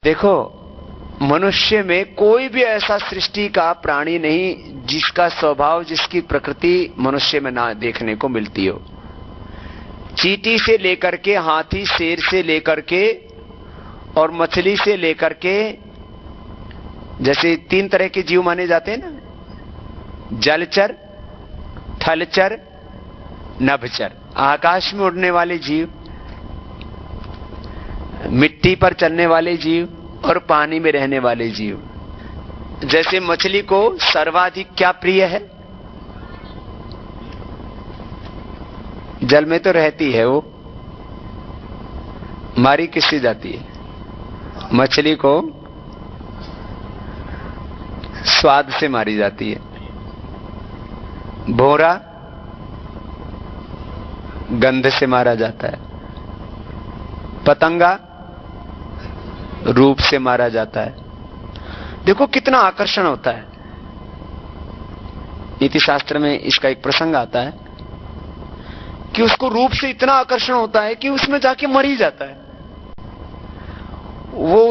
देखो, मनुष्य में कोई भी ऐसा सृष्टि का प्राणी नहीं जिसका स्वभाव, जिसकी प्रकृति मनुष्य में ना देखने को मिलती हो। चींटी से लेकर के, हाथी, शेर से लेकर के और मछली से लेकर के, जैसे 3 तरह के जीव माने जाते हैं ना, जलचर, थलचर, नभचर। आकाश में उड़ने वाले जीव, मिट्टी पर चलने वाले जीव और पानी में रहने वाले जीव। जैसे मछली को सर्वाधिक क्या प्रिय है? जल में तो रहती है वो, मारी किससे जाती है? मछली को स्वाद से मारी जाती है, भौरा गंध से मारा जाता है, पतंगा रूप से मारा जाता है। देखो कितना आकर्षण होता है। नीति शास्त्र में इसका एक प्रसंग आता है कि उसको रूप से इतना आकर्षण होता है कि उसमें जाके मर ही जाता है। वो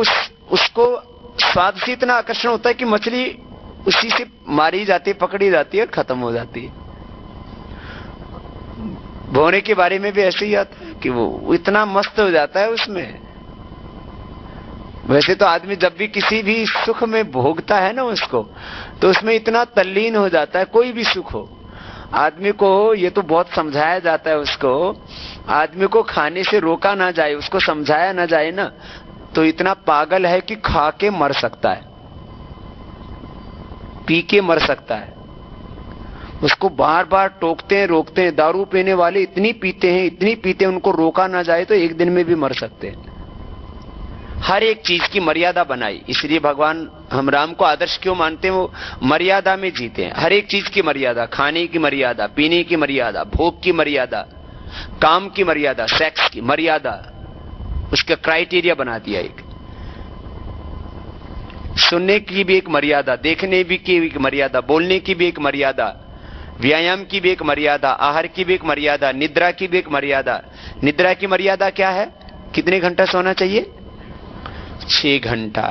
उसको स्वाद से इतना आकर्षण होता है कि मछली उसी से मारी जाती है, पकड़ी जाती है और खत्म हो जाती है। भौरे के बारे में भी ऐसे ही आता है कि वो इतना मस्त हो जाता है उसमें। वैसे तो आदमी जब भी किसी भी सुख में भोगता है ना उसको, तो उसमें इतना तल्लीन हो जाता है। कोई भी सुख हो, आदमी को ये तो बहुत समझाया जाता है उसको, आदमी को खाने से रोका ना जाए, उसको समझाया ना जाए ना, तो इतना पागल है कि खा के मर सकता है, पी के मर सकता है। उसको बार बार टोकते हैं, रोकते हैं। दारू पीने वाले इतनी पीते हैं, इतनी पीते हैं, उनको रोका ना जाए तो एक दिन में भी मर सकते हैं। हर एक चीज की मर्यादा बनाई। इसलिए भगवान हम राम को आदर्श क्यों मानते हैं? वो मर्यादा में जीते हैं। हर एक चीज की मर्यादा, खाने की मर्यादा, पीने की मर्यादा, भोग की मर्यादा, काम की मर्यादा, सेक्स की मर्यादा, उसका क्राइटेरिया बना दिया। एक सुनने की भी एक मर्यादा, देखने भी की एक मर्यादा, बोलने की भी एक मर्यादा, व्यायाम की भी एक मर्यादा, आहार की भी एक मर्यादा, निद्रा की भी एक मर्यादा। निद्रा की मर्यादा क्या है? कितने घंटा सोना चाहिए? 6 घंटा।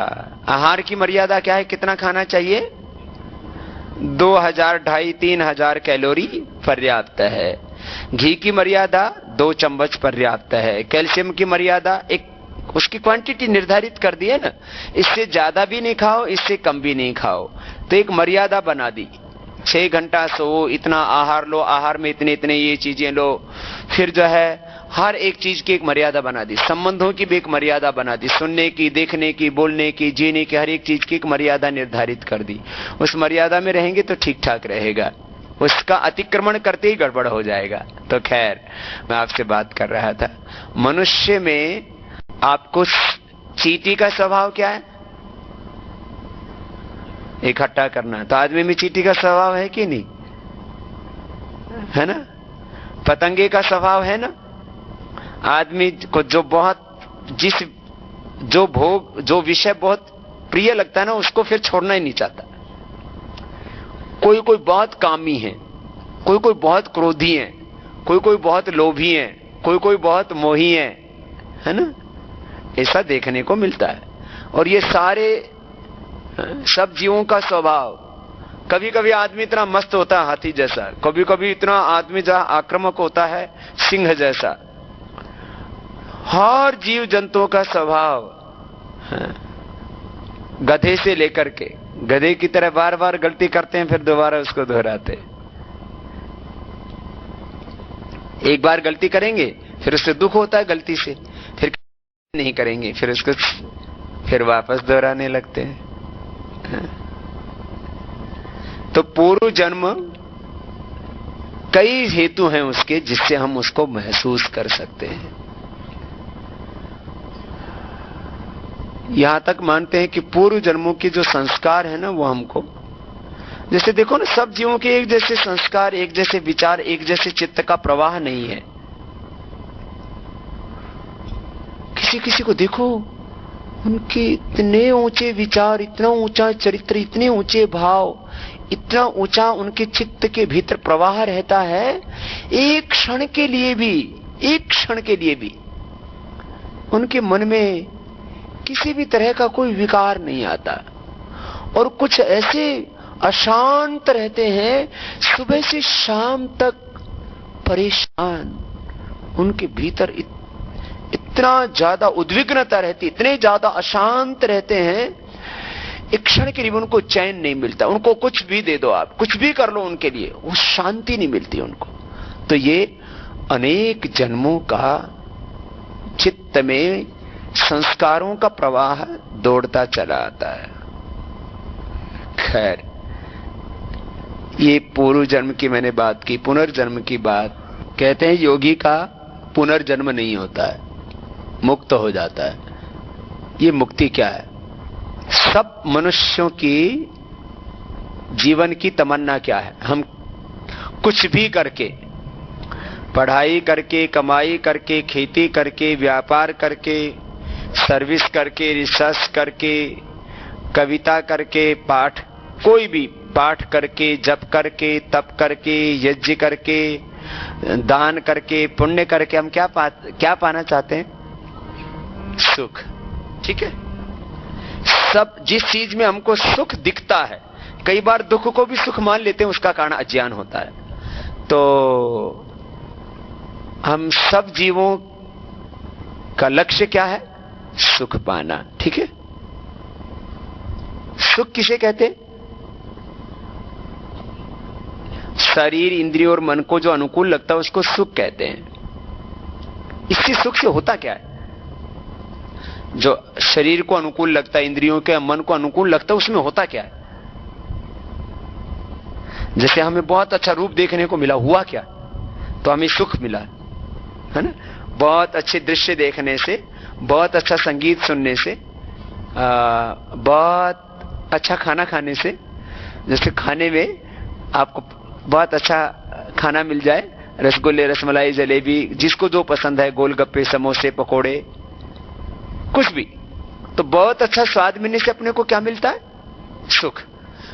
आहार की मर्यादा क्या है? कितना खाना चाहिए? 2000, 2500, 3000 कैलोरी पर्याप्त है। घी की मर्यादा 2 चम्मच पर्याप्त है। कैल्शियम की मर्यादा एक उसकी क्वांटिटी निर्धारित कर दी है ना, इससे ज्यादा भी नहीं खाओ, इससे कम भी नहीं खाओ। तो एक मर्यादा बना दी, 6 घंटा सो, इतना आहार लो, आहार में इतने इतने ये चीजें लो। फिर जो है हर एक चीज की एक मर्यादा बना दी। संबंधों की भी एक मर्यादा बना दी, सुनने की, देखने की, बोलने की, जीने की, हर एक चीज की एक मर्यादा निर्धारित कर दी। उस मर्यादा में रहेंगे तो ठीक ठाक रहेगा, उसका अतिक्रमण करते ही गड़बड़ हो जाएगा। तो खैर, मैं आपसे बात कर रहा था, मनुष्य में आपको चींटी का स्वभाव क्या है? इकट्ठा करना। तो आदमी में चींटी का स्वभाव है कि नहीं? है ना? पतंगे का स्वभाव है ना? आदमी को जो बहुत जो भोग, जो विषय बहुत प्रिय लगता है ना, उसको फिर छोड़ना ही नहीं चाहता। कोई कोई बहुत कामी है, कोई कोई बहुत क्रोधी है, कोई कोई बहुत लोभी है, कोई कोई बहुत मोही है ना? ऐसा देखने को मिलता है। और ये सारे सब जीवों का स्वभाव। कभी कभी आदमी इतना मस्त होता है हाथी जैसा, कभी कभी इतना आदमी जहां आक्रामक होता है सिंह जैसा। हर जीव जंतुओं का स्वभाव, गधे से लेकर के, गधे की तरह बार बार गलती करते हैं, फिर दोबारा उसको दोहराते। एक बार गलती करेंगे, फिर उससे दुख होता है गलती से, फिर नहीं करेंगे, फिर उसको फिर वापस दोहराने लगते हैं। तो पूर्व जन्म कई हेतु हैं उसके, जिससे हम उसको महसूस कर सकते हैं। यहां तक मानते हैं कि पूर्व जन्मों के जो संस्कार है ना, वो हमको, जैसे देखो ना, सब जीवों के एक जैसे संस्कार, एक जैसे विचार, एक जैसे चित्त का प्रवाह नहीं है। किसी किसी को देखो, उनके इतने ऊंचे विचार, इतना ऊंचा चरित्र, इतने ऊंचे भाव, इतना ऊंचा उनके चित्त के भीतर प्रवाह रहता है। एक क्षण के लिए भी, एक क्षण के लिए भी उनके मन में किसी भी तरह का कोई विकार नहीं आता, और कुछ ऐसे अशांत रहते हैं सुबह से शाम तक परेशान, उनके भीतर इतना ज्यादा उद्विग्नता रहती, इतने ज्यादा अशांत रहते हैं, एक क्षण के लिए उनको चैन नहीं मिलता। उनको कुछ भी दे दो, आप कुछ भी कर लो उनके लिए, वो शांति नहीं मिलती उनको। तो ये अनेक जन्मों का चित्त में संस्कारों का प्रवाह दौड़ता चला आता है। खैर, ये पूर्व जन्म की मैंने बात की, पुनर्जन्म की बात। कहते हैं योगी का पुनर्जन्म नहीं होता है, मुक्त हो जाता है। ये मुक्ति क्या है? सब मनुष्यों की जीवन की तमन्ना क्या है? हम कुछ भी करके, पढ़ाई करके, कमाई करके, खेती करके, व्यापार करके, सर्विस करके, रिसर्च करके, कविता करके, पाठ, कोई भी पाठ करके, जप करके, तप करके, यज्ञ करके, दान करके, पुण्य करके, हम क्या पाना चाहते हैं? सुख। ठीक है, सब जिस चीज में हमको सुख दिखता है, कई बार दुख को भी सुख मान लेते हैं, उसका कारण अज्ञान होता है। तो हम सब जीवों का लक्ष्य क्या है? सुख पाना। ठीक है, सुख किसे कहते हैं? शरीर, इंद्रियों और मन को जो अनुकूल लगता है उसको सुख कहते हैं। इससे सुख से होता क्या है? जो शरीर को अनुकूल लगता है, इंद्रियों के, मन को अनुकूल लगता है, उसमें होता क्या है? जैसे हमें बहुत अच्छा रूप देखने को मिला, हुआ क्या? तो हमें सुख मिला, है ना? बहुत अच्छे दृश्य देखने से, बहुत अच्छा संगीत सुनने से, बहुत अच्छा खाना खाने से। जैसे खाने में आपको बहुत अच्छा खाना मिल जाए, रसगुल्ले, रसमलाई, जलेबी, जिसको जो पसंद है, गोलगप्पे, समोसे, पकोड़े, कुछ भी, तो बहुत अच्छा स्वाद मिलने से अपने को क्या मिलता है? सुख।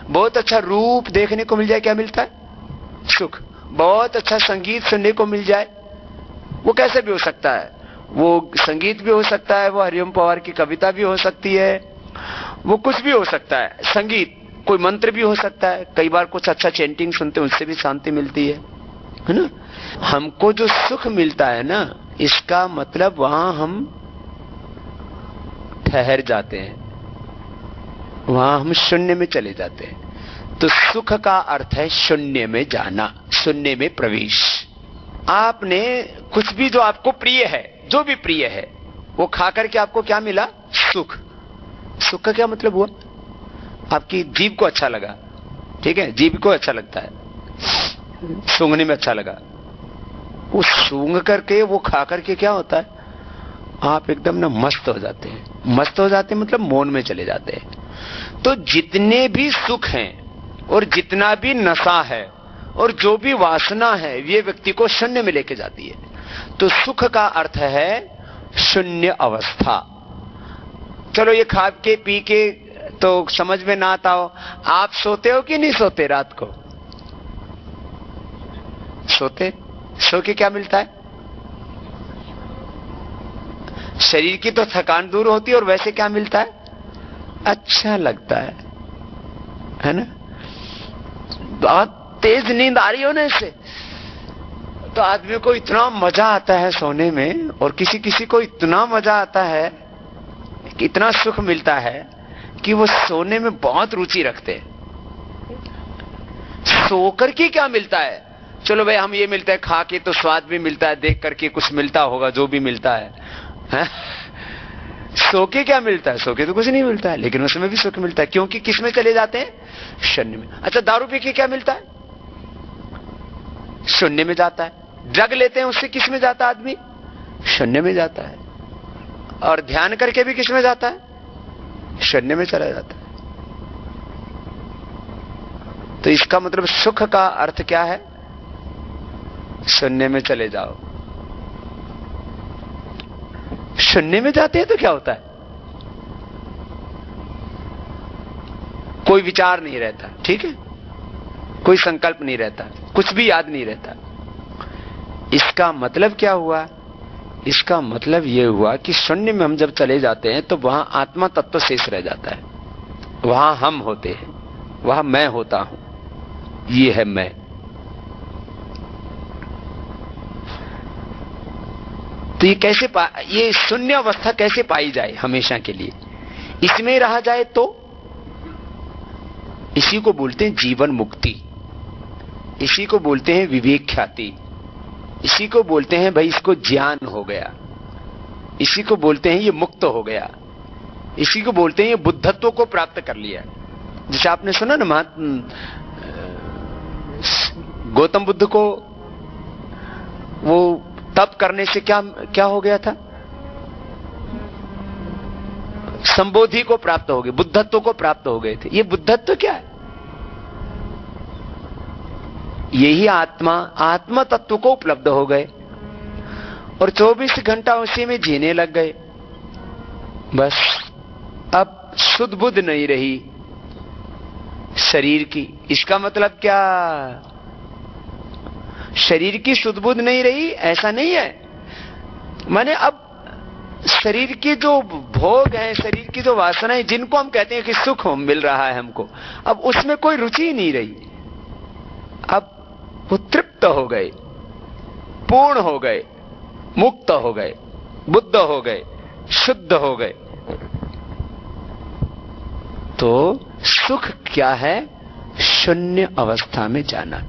बहुत अच्छा रूप देखने को मिल जाए, क्या मिलता है? सुख। बहुत अच्छा संगीत सुनने को मिल जाए, वो कैसे भी हो सकता है, वो संगीत भी हो सकता है, वो हरिओम पवार की कविता भी हो सकती है, वो कुछ भी हो सकता है। संगीत, कोई मंत्र भी हो सकता है। कई बार कुछ अच्छा चैंटिंग सुनते हैं, उससे भी शांति मिलती है ना? हमको जो सुख मिलता है ना, इसका मतलब वहां हम ठहर जाते हैं, वहां हम शून्य में चले जाते हैं। तो सुख का अर्थ है शून्य में जाना, शून्य में प्रवेश। आपने कुछ भी जो आपको प्रिय है, जो भी प्रिय है, वो खाकर के आपको क्या मिला? सुख। सुख का क्या मतलब हुआ? आपकी जीभ को अच्छा लगा, ठीक है, जीभ को अच्छा लगता है, सूंघने में अच्छा लगा, वो सूंघ करके, वो खा करके क्या होता है? आप एकदम ना मस्त हो जाते हैं। मस्त हो जाते हैं मतलब मौन में चले जाते हैं। तो जितने भी सुख हैं और जितना भी नशा है और जो भी वासना है, ये व्यक्ति को शून्य में लेके जाती है। तो सुख का अर्थ है शून्य अवस्था। चलो ये खा के पी के तो समझ में ना आता हो, आप सोते हो कि नहीं सोते? रात को सोते? सो के क्या मिलता है? शरीर की तो थकान दूर होती है, और वैसे क्या मिलता है? अच्छा लगता है ना? बहुत तेज नींद आ रही हो ना इससे, तो आदमी को इतना मजा आता है सोने में, और किसी किसी को इतना मजा आता है, इतना सुख मिलता है कि वो सोने में बहुत रुचि रखते हैं। सोकर के क्या मिलता है? चलो भाई, हम ये मिलता है, खा के तो स्वाद भी मिलता है, देख करके कुछ मिलता होगा, जो भी मिलता है। सो के क्या मिलता है? सो के तो कुछ नहीं मिलता है, लेकिन उसमें भी सुख मिलता है, क्योंकि किस में चले जाते हैं? शून्य में। अच्छा, दारू पी के क्या मिलता है? शून्य में जाता है। ड्रग लेते हैं, उससे किस में जाता है आदमी? शून्य में जाता है। और ध्यान करके भी किस में जाता है? शून्य में चला जाता है। तो इसका मतलब सुख का अर्थ क्या है? शून्य में चले जाओ। शून्य में जाते हैं तो क्या होता है? कोई विचार नहीं रहता, ठीक है, कोई संकल्प नहीं रहता, कुछ भी याद नहीं रहता। इसका मतलब क्या हुआ इसका मतलब यह हुआ कि शून्य में हम जब चले जाते हैं तो वहां आत्मा तत्व शेष रह जाता है, वहां हम होते हैं, वहां मैं होता हूं, ये है मैं। तो ये कैसे ये शून्य अवस्था कैसे पाई जाए हमेशा के लिए, इसमें रहा जाए तो इसी को बोलते हैं जीवन मुक्ति, इसी को बोलते हैं विवेक ख्याति, इसी को बोलते हैं भाई इसको ज्ञान हो गया, इसी को बोलते हैं ये मुक्त हो गया, इसी को बोलते हैं ये बुद्धत्व को प्राप्त कर लिया। जैसे आपने सुना ना गौतम बुद्ध को वो तप करने से क्या क्या हो गया था, संबोधि को प्राप्त हो गए, बुद्धत्व को प्राप्त हो गए थे। ये बुद्धत्व क्या है? यही आत्मा तत्व को उपलब्ध हो गए और 24 घंटा उसी में जीने लग गए। बस अब शुद्ध बुद्ध नहीं रही शरीर की। इसका मतलब क्या? शरीर की शुद्ध बुद्ध नहीं रही ऐसा नहीं है, माने अब शरीर के जो भोग हैं, शरीर की जो वासनाएं, जिनको हम कहते हैं कि सुख मिल रहा है हमको, अब उसमें कोई रुचि नहीं रही। अब वो तृप्त हो गए, पूर्ण हो गए, मुक्त हो गए, बुद्ध हो गए, शुद्ध हो गए। तो सुख क्या है? शून्य अवस्था में जाना।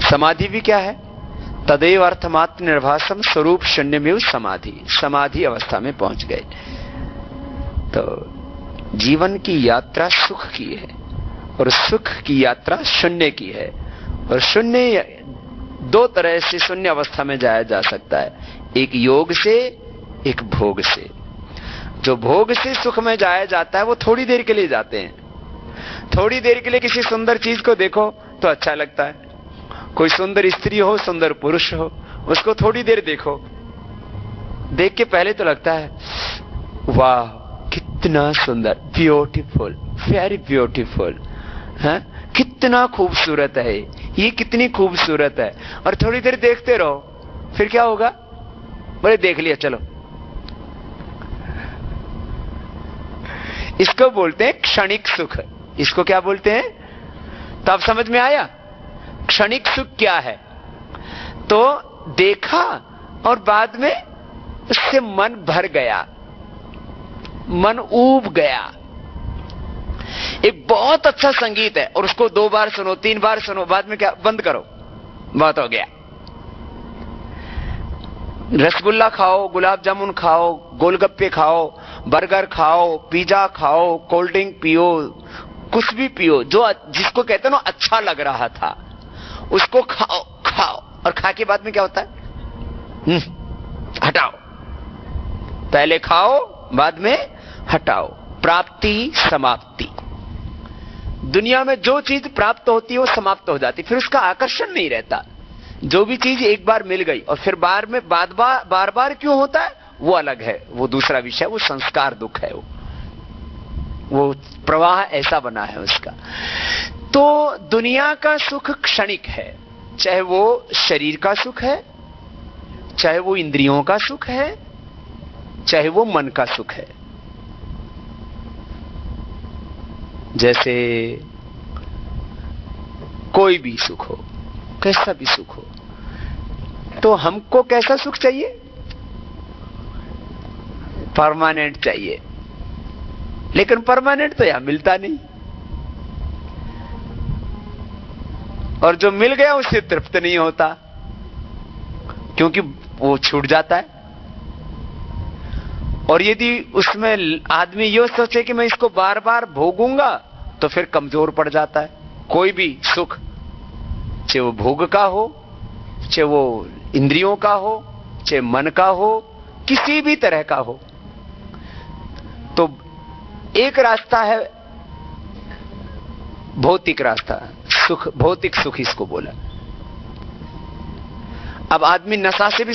समाधि भी क्या है? तदेव अर्थमात्र निर्भासम स्वरूप शून्य में समाधि, समाधि अवस्था में पहुंच गए। तो जीवन की यात्रा सुख की है और सुख की यात्रा शून्य की है। और शून्य दो तरह से शून्य अवस्था में जाया जा सकता है, एक योग से, एक भोग से। जो भोग से सुख में जाया जाता है वो थोड़ी देर के लिए जाते हैं। थोड़ी देर के लिए किसी सुंदर चीज को देखो तो अच्छा लगता है, कोई सुंदर स्त्री हो, सुंदर पुरुष हो, उसको थोड़ी देर देखो, देख के पहले तो लगता है वाह कितना सुंदर, ब्यूटीफुल, वेरी ब्यूटीफुल, है कितना खूबसूरत है ये, कितनी खूबसूरत है। और थोड़ी देर देखते रहो, फिर क्या होगा? बोले देख लिया चलो। इसको बोलते हैं क्षणिक सुख। इसको क्या बोलते हैं? तो अब समझ में आया क्षणिक सुख क्या है? तो देखा और बाद में उससे मन भर गया, मन ऊब गया। एक बहुत अच्छा संगीत है और उसको 2 बार सुनो, 3 बार सुनो, बाद में क्या बंद करो, बहुत हो गया। रसगुल्ला खाओ, गुलाब जामुन खाओ, गोलगप्पे खाओ, बर्गर खाओ, पिज्जा खाओ, कोल्ड ड्रिंक पियो, कुछ भी पियो जो जिसको कहते हैं ना अच्छा लग रहा था, उसको खाओ खाओ। और खा के बाद में क्या होता है? हटाओ। पहले खाओ बाद में हटाओ। प्राप्ति समाप्ति। दुनिया में जो चीज प्राप्त होती है वो समाप्त हो जाती, फिर उसका आकर्षण नहीं रहता। जो भी चीज एक बार मिल गई और फिर बार बार क्यों होता है वो अलग है, वो दूसरा विषय, वो संस्कार दुख है, वो प्रवाह ऐसा बना है उसका। तो दुनिया का सुख क्षणिक है, चाहे वो शरीर का सुख है, चाहे वो इंद्रियों का सुख है, चाहे वो मन का सुख है। जैसे कोई भी सुख हो, कैसा भी सुख हो, तो हमको कैसा सुख चाहिए? परमानेंट चाहिए, लेकिन परमानेंट तो यहां मिलता नहीं, और जो मिल गया उससे तृप्त नहीं होता, क्योंकि वो छूट जाता है। और यदि उसमें आदमी ये सोचे कि मैं इसको बार बार भोगूंगा तो फिर कमजोर पड़ जाता है। कोई भी सुख, चाहे वो भोग का हो, चाहे वो इंद्रियों का हो, चाहे मन का हो, किसी भी तरह का हो, तो एक रास्ता है भौतिक रास्ता, सुख, भौतिक सुख इसको बोला। अब आदमी नशा से भी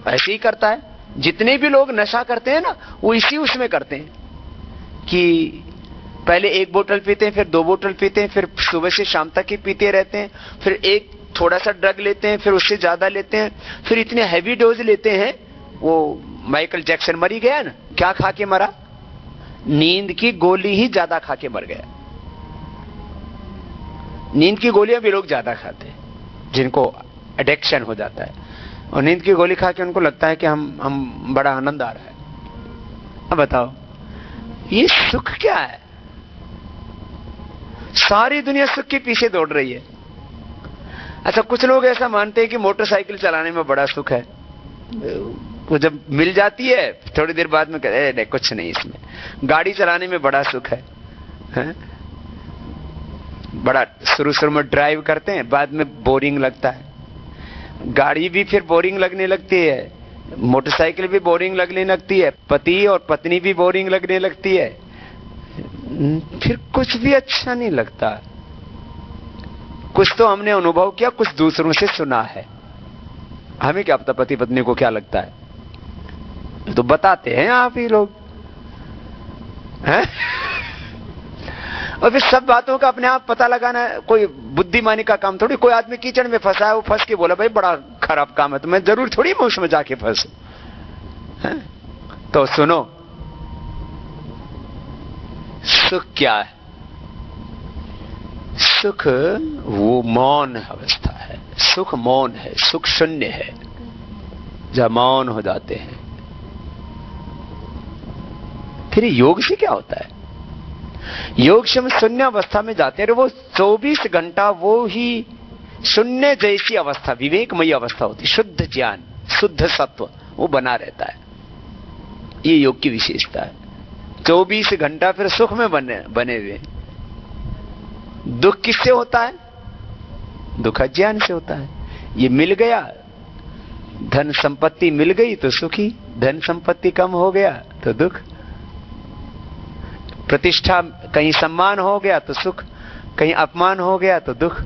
ऐसे ही करता है। जितने भी लोग नशा करते हैं ना, वो इसी उसमें करते हैं कि पहले 1 बोतल पीते हैं, फिर 2 बोतल पीते हैं, फिर सुबह से शाम तक ही पीते रहते हैं, फिर थोड़ा सा ड्रग लेते हैं, फिर उससे ज्यादा लेते हैं, फिर इतने हैवी डोज लेते हैं। वो माइकल जैक्सन मरी गया ना, क्या खा के मरा? नींद की गोली ही ज्यादा खा के मर गया। नींद की गोलियां भी लोग ज्यादा खाते हैं जिनको एडिक्शन हो जाता है, और नींद की गोली खा के उनको लगता है कि हम बड़ा आनंद आ रहा है। अब बताओ ये सुख क्या है? सारी दुनिया सुख के पीछे दौड़ रही है। अच्छा, कुछ लोग ऐसा मानते हैं कि मोटरसाइकिल चलाने में बड़ा सुख है, वो जब मिल जाती है थोड़ी देर बाद में कहते हैं कुछ नहीं इसमें। गाड़ी चलाने में बड़ा सुख है, बड़ा शुरू में ड्राइव करते हैं, बाद में बोरिंग लगता है। गाड़ी भी फिर बोरिंग लगने लगती है, मोटरसाइकिल भी बोरिंग लगने लगती है, पति और पत्नी भी बोरिंग लगने लगती है, फिर कुछ भी अच्छा नहीं लगता। कुछ तो हमने अनुभव किया, कुछ दूसरों से सुना है। हमें क्या पता पति पत्नी को क्या लगता है, तो बताते हैं आप ही लोग हैं? और फिर सब बातों का अपने आप पता लगाना कोई बुद्धिमानी का काम थोड़ी। कोई आदमी कीचड़ में फंसा है, वो फंस के बोला भाई बड़ा खराब काम है, तो मैं जरूर थोड़ी मैं उसमें जाके फंसू। तो सुनो, सुख क्या है? सुख वो मौन अवस्था है। सुख मौन है, सुख शून्य है, जब मौन हो जाते हैं। फिर योग से क्या होता है? योग से हम शून्य अवस्था में जाते हैं, वो 24 घंटा वो ही शून्य जैसी अवस्था, विवेकमयी अवस्था होती, शुद्ध ज्ञान, शुद्ध सत्व वो बना रहता है। ये योग की विशेषता है। 24 घंटा फिर सुख में बने हुए। दुख किससे होता है? दुख अज्ञान से होता है। ये मिल गया, धन संपत्ति मिल गई तो सुखी, धन संपत्ति कम हो गया तो दुख, प्रतिष्ठा कहीं सम्मान हो गया तो सुख, कहीं अपमान हो गया तो दुख,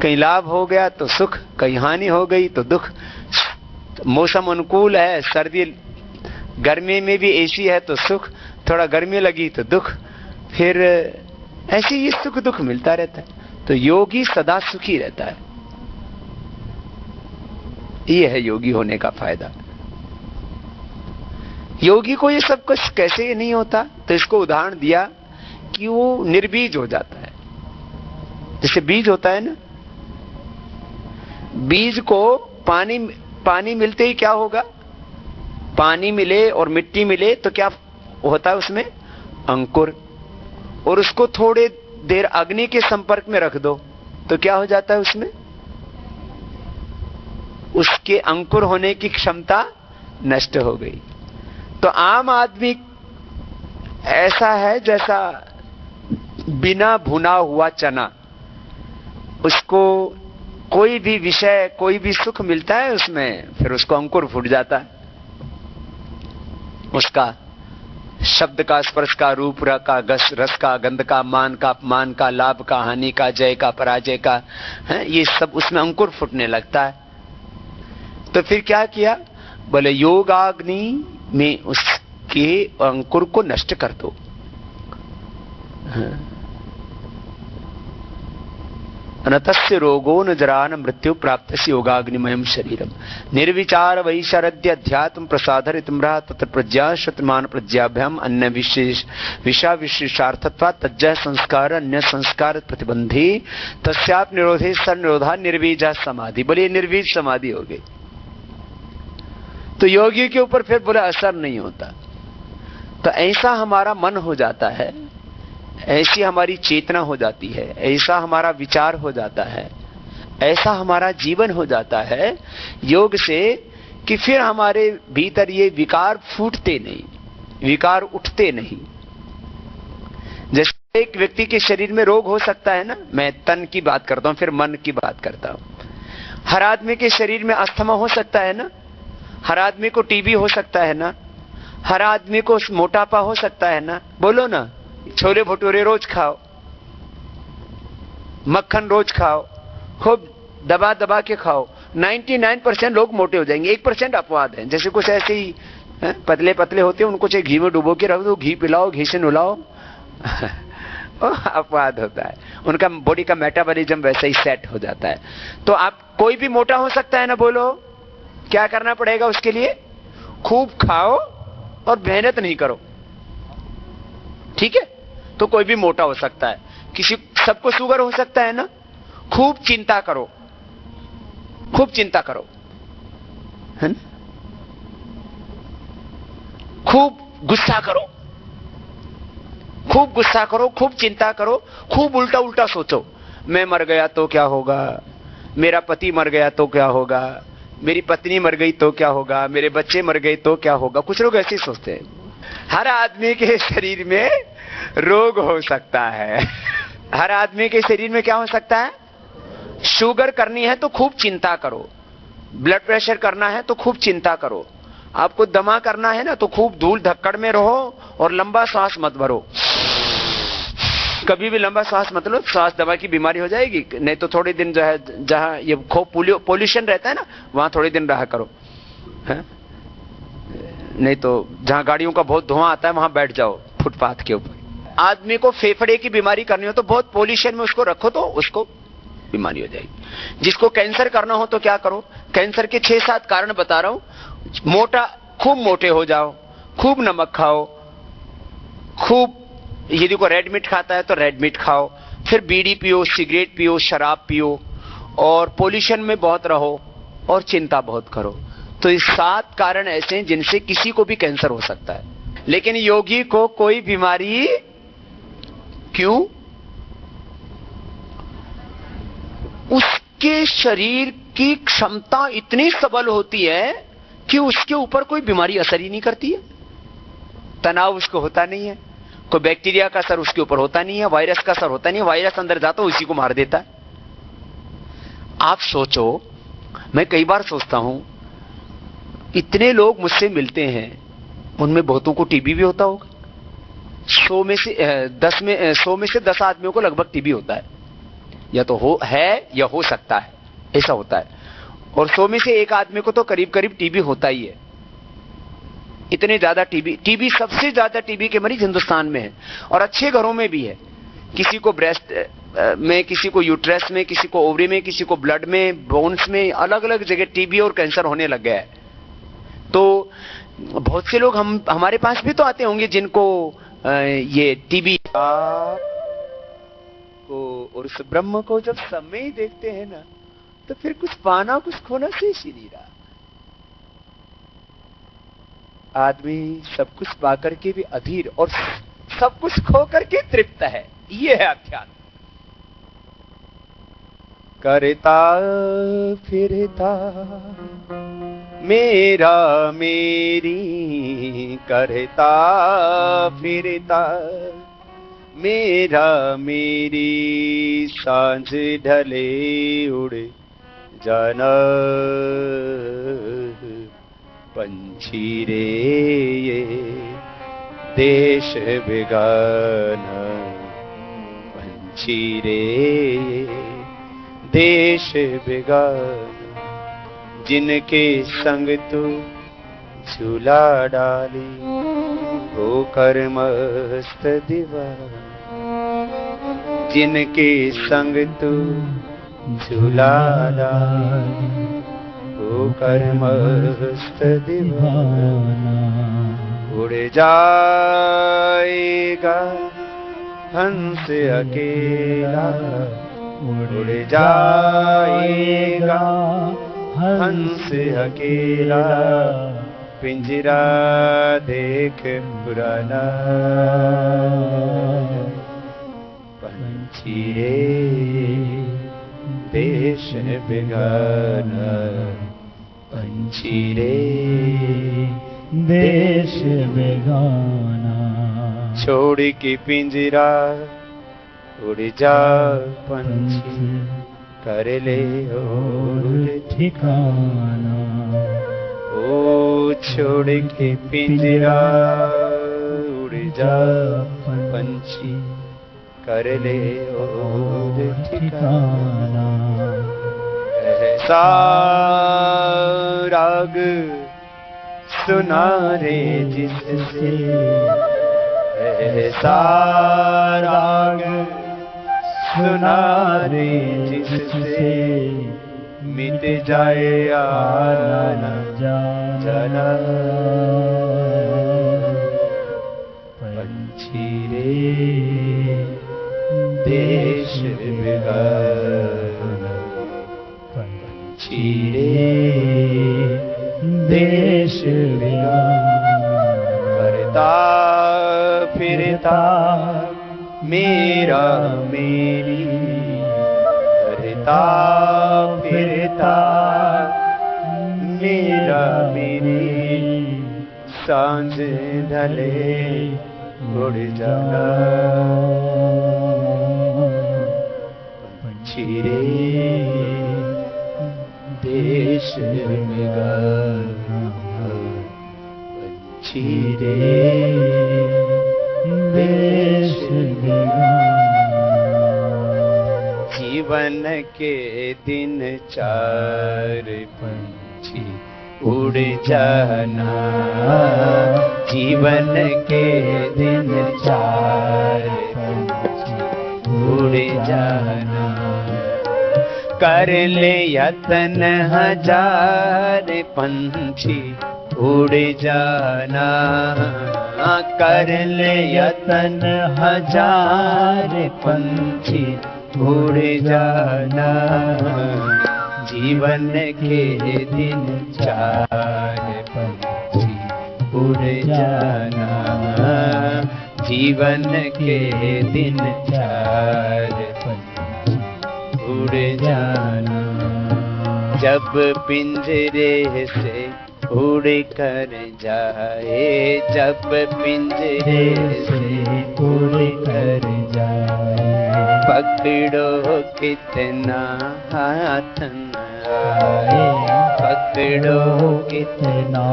कहीं लाभ हो गया तो सुख, कहीं हानि हो गई तो दुख। मौसम अनुकूल है, सर्दी गर्मी में भी एसी है तो सुख, थोड़ा गर्मी लगी तो दुख, फिर ऐसे ही सुख दुख मिलता रहता है। तो योगी सदा सुखी रहता है। ये है योगी होने का फायदा। योगी को ये सब कुछ कैसे नहीं होता, तो इसको उदाहरण दिया कि वो निर्बीज हो जाता है। जैसे बीज होता है ना, बीज को पानी मिलते ही क्या होगा? पानी मिले और मिट्टी मिले तो क्या होता है उसमें? अंकुर। और उसको थोड़े देर अग्नि के संपर्क में रख दो तो क्या हो जाता है उसमें? उसके अंकुर होने की क्षमता नष्ट हो गई। तो आम आदमी ऐसा है जैसा बिना भुना हुआ चना, उसको कोई भी विषय, कोई भी सुख मिलता है उसमें, फिर उसको अंकुर फूट जाता है। उसका शब्द का, स्पर्श का, रूप का, रस का, गंध का, मान का, अपमान का, लाभ का, हानि का, जय का, पराजय का, ये सब उसमें अंकुर फूटने लगता है। तो फिर क्या किया? बोले योगाग्नि में उसके अंकुर को नष्ट कर दो। अनतस्य रोगो न जरा न मृत्यु प्राप्त योगाग्निमयम शरीरम निर्विचार वैशरद्य अध्यात्म प्रसादरितम रहा तत्र प्रज्ञा शतमान प्रज्ञाभ्याम अन्य विशेष विषा विशेषार्थत्वा तज्जय संस्कार अन्य संस्कार प्रतिबंधी तस्याप निरोधे सर निरोधा निर्बीजा समाधि। बोलिए निर्बीज समाधि हो गई। तो योगी के ऊपर फिर बोले असर नहीं होता। तो ऐसा हमारा मन हो जाता है, ऐसी हमारी चेतना हो जाती है, ऐसा हमारा विचार हो जाता है, ऐसा हमारा जीवन हो जाता है योग से कि फिर हमारे भीतर ये विकार फूटते नहीं, विकार उठते नहीं। जैसे एक व्यक्ति के शरीर में रोग हो सकता है ना, मैं तन की बात करता हूं फिर मन की बात करता हूं। हर आदमी के शरीर में अस्थमा हो सकता है ना, हर आदमी को टीबी हो सकता है ना, हर आदमी को मोटापा हो सकता है ना। बोलो ना, छोले भटूरे रोज खाओ, मक्खन रोज खाओ, खूब दबा दबा के खाओ, 99% लोग मोटे हो जाएंगे, 1% अपवाद है। जैसे कुछ ऐसे ही पतले पतले होते हैं, उनको चाहे घी में डुबो के रख दो, घी पिलाओ, घी से नुलाओ अपवाद होता है, उनका बॉडी का मेटाबॉलिज्म वैसे ही सेट हो जाता है। तो आप कोई भी मोटा हो सकता है ना, बोलो क्या करना पड़ेगा उसके लिए? खूब खाओ और मेहनत नहीं करो, ठीक है? तो कोई भी मोटा हो सकता है। किसी सबको शुगर हो सकता है ना, खूब चिंता करो, खूब चिंता करो, है ना? खूब गुस्सा करो, खूब गुस्सा करो, खूब चिंता करो, खूब उल्टा उल्टा सोचो। मैं मर गया तो क्या होगा, मेरा पति मर गया तो क्या होगा, मेरी पत्नी मर गई तो क्या होगा, मेरे बच्चे मर गए तो क्या होगा। कुछ लोग ऐसे ही सोचते हैं। हर आदमी के शरीर में रोग हो सकता है। हर आदमी के शरीर में क्या हो सकता है? शुगर करनी है तो खूब चिंता करो, ब्लड प्रेशर करना है तो खूब चिंता करो, आपको दमा करना है ना तो खूब धूल धक्कड़ में रहो और लंबा सांस मत भरो। कभी भी लंबा सांस मत लो, सांस दमा की बीमारी हो जाएगी। नहीं तो थोड़े दिन जो है, जहां ये खूब पोल्यूशन रहता है ना, वहां थोड़े दिन रहा करो, है? नहीं तो जहां गाड़ियों का बहुत धुआं आता है वहां बैठ जाओ फुटपाथ के ऊपर। आदमी को फेफड़े की बीमारी करनी हो तो बहुत पोल्यूशन में उसको रखो तो उसको बीमारी हो जाएगी। जिसको कैंसर करना हो तो क्या करो? कैंसर के 6-7 कारण बता रहा हूं। मोटा, खूब मोटे हो जाओ, खूब नमक खाओ, खूब, यदि को रेड मीट खाता है तो रेड मीट खाओ, फिर बीड़ी पियो, सिगरेट पियो, शराब पियो, और पोल्यूशन में बहुत रहो और चिंता बहुत करो। तो ये 7 कारण ऐसे हैं जिनसे किसी को भी कैंसर हो सकता है। लेकिन योगी को कोई बीमारी क्यों? उसके शरीर की क्षमता इतनी सबल होती है कि उसके ऊपर कोई बीमारी असर ही नहीं करती है। तनाव उसको होता नहीं है, कोई बैक्टीरिया का असर उसके ऊपर होता नहीं है, वायरस का असर होता नहीं है। वायरस अंदर जाता है उसी को मार देता है। आप सोचो, मैं कई बार सोचता हूं, इतने लोग मुझसे मिलते हैं, उनमें बहुतों को टीबी भी होता होगा। 100 में से 10 आदमियों को लगभग टीबी होता है, या तो है या हो सकता है, ऐसा होता है। और 100 में से 1 आदमी को तो करीब करीब टीबी होता ही है। इतने ज्यादा टीबी सबसे ज्यादा टीबी के मरीज हिंदुस्तान में है, और अच्छे घरों में भी है। किसी को ब्रेस्ट में, किसी को यूट्रस में, किसी को ओवरी में, किसी को ब्लड में, बोन्स में, अलग अलग जगह टीबी और कैंसर होने लग गया है। तो बहुत से लोग हमारे पास भी तो आते होंगे जिनको ये टीबी को, और उस ब्रह्म को जब समय देखते हैं ना, तो फिर कुछ पाना कुछ खोना शेष ही नहीं रहा। आदमी सब कुछ पाकर के भी अधीर और सब कुछ खो करके तृप्त है। ये है अध्यात्म। करता फिरता मेरा मेरी, करता फिरता मेरा मेरी, सांझ ढले उड़ जाना पंछी रे ये देश बेगाना, पंछी रे ये देश बेगाना, जिनके संग तू झूला डाली होकर मस्त दीवाना, जिनके संग तू झूला डाली होकर मस्त दीवाना, उड़ जाएगा हंस अकेला, उड़ जाएगा हंस अकेला, पिंजरा देख पुराना, पंछी रे देश बेगाना, पंछी रे देश बेगाना, छोड़ के पिंजरा उड़ जा पंछी, कर ले और ठिकाना, ओ छोड़ के पिंजरा उड़ जा पंछी, कर ले और ठिकाना, ऐसा राग सुना रे जिससे ऐसा राग सुना रे जिससे मिट जाए आना जाना। पंछी रे देश बेगाना, पंछी रे देश बेगाना। करता फिरता मेरा मेरी, करता फिरता मेरा मेरी, सांझ ढले उड़ जाना। पंछी रे देश में गाना, पंछी रे देश में गाना। जीवन के दिन चार पंछी उड़ जाना, जीवन के दिन चार पंछी उड़ जाना। कर ले यत्न हजार पंछी उड़ जाना, कर ले यत्न हजार पंछी उड़ जाना। जीवन के दिन चार पंछी उड़ जाना, जीवन के दिन चार पंछी उड़ जाना। जब पिंजरे से उड़ कर जाए, जब पिंजरे से उड़ कर जाए, पकड़ो कितना हाथ न आए, पकड़ो कितना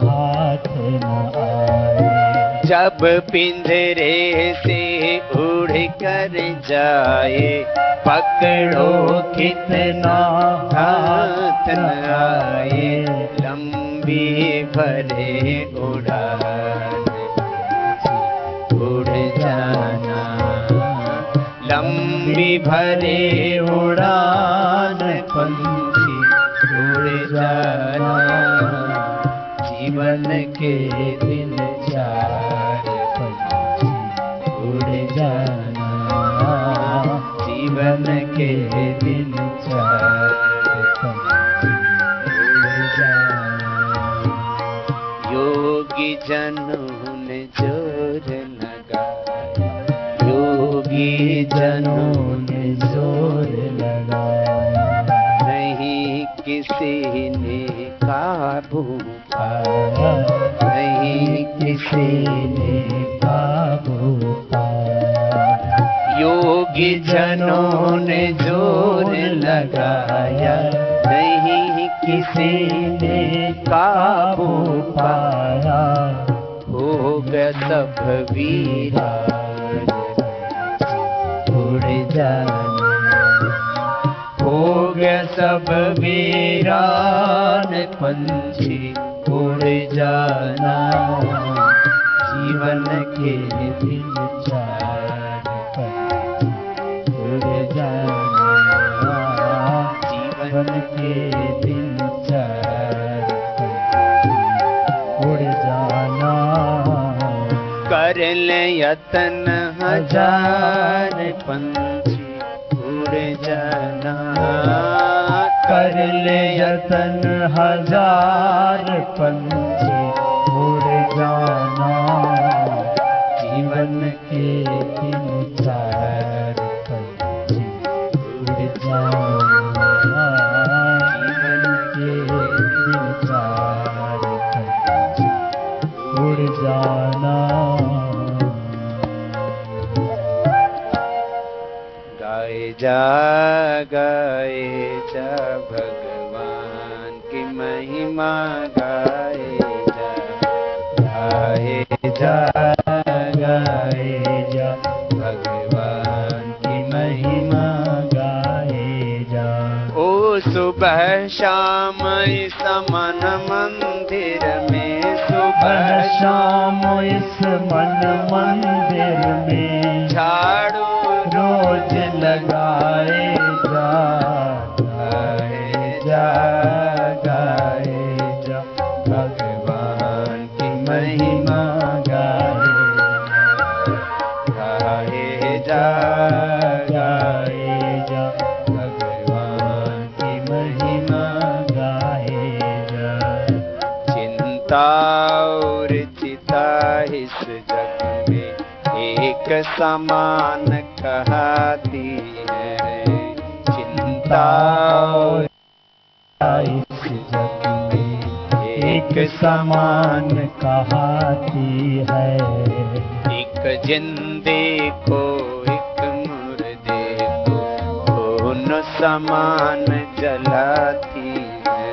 हाथ न आए। जब पिंजरे से उड़ कर जाए, पकड़ो कितना हाथ न आए। लंबी भरे उड़ान उड़ जाना, लंबी भरे उड़ान पंछी उड़ जाना। जीवन के दिन चार पंछी उड़ जाना, जीवन के दिन चार पंछी उड़ जाना। योगी जनों ने जोर लगाया, योगी जनों ने जोर लगाया, नहीं किसी ने काबू पाया, नहीं किसी ने काबू पाया। योगी जनों ने जोर लगाया, नहीं किसी ने काबू पाया। हो गया सब वीरान उड़ जाना, हो गया सब वीरान पंछी उड़ जाना। जीवन के दिन चार पंछी उड़ जाना, जीवन के दिन चार पंछी उड़ जाना। कर ले यत्न हजार पंछी उड़ जाना, कर ले यत्न हजार पंछी उड़ जाना। जीवन के दिन चार पंछी उड़ जाना, जीवन के दिन चार पंछी उड़ जाना। गाए जा भगवान की महिमा, गाए जा, गाए जा भगवान की महिमा, गाए जा। ओ सुबह शाम इस मन मंदिर में, सुबह शाम शाम इस मन मंदिर में झाड़ू रोज लगाए जा, गाए जा, गाए जा, भगवान की महिमा गाए, गाए जा, गाए जा, भगवान की महिमा गाए जा। चिंता और चिता इस जग में एक समान कहती है। चिंता और इस जग में एक समान कहती है। एक जिंदे को एक मुर्दे को दोनों समान जलाती है।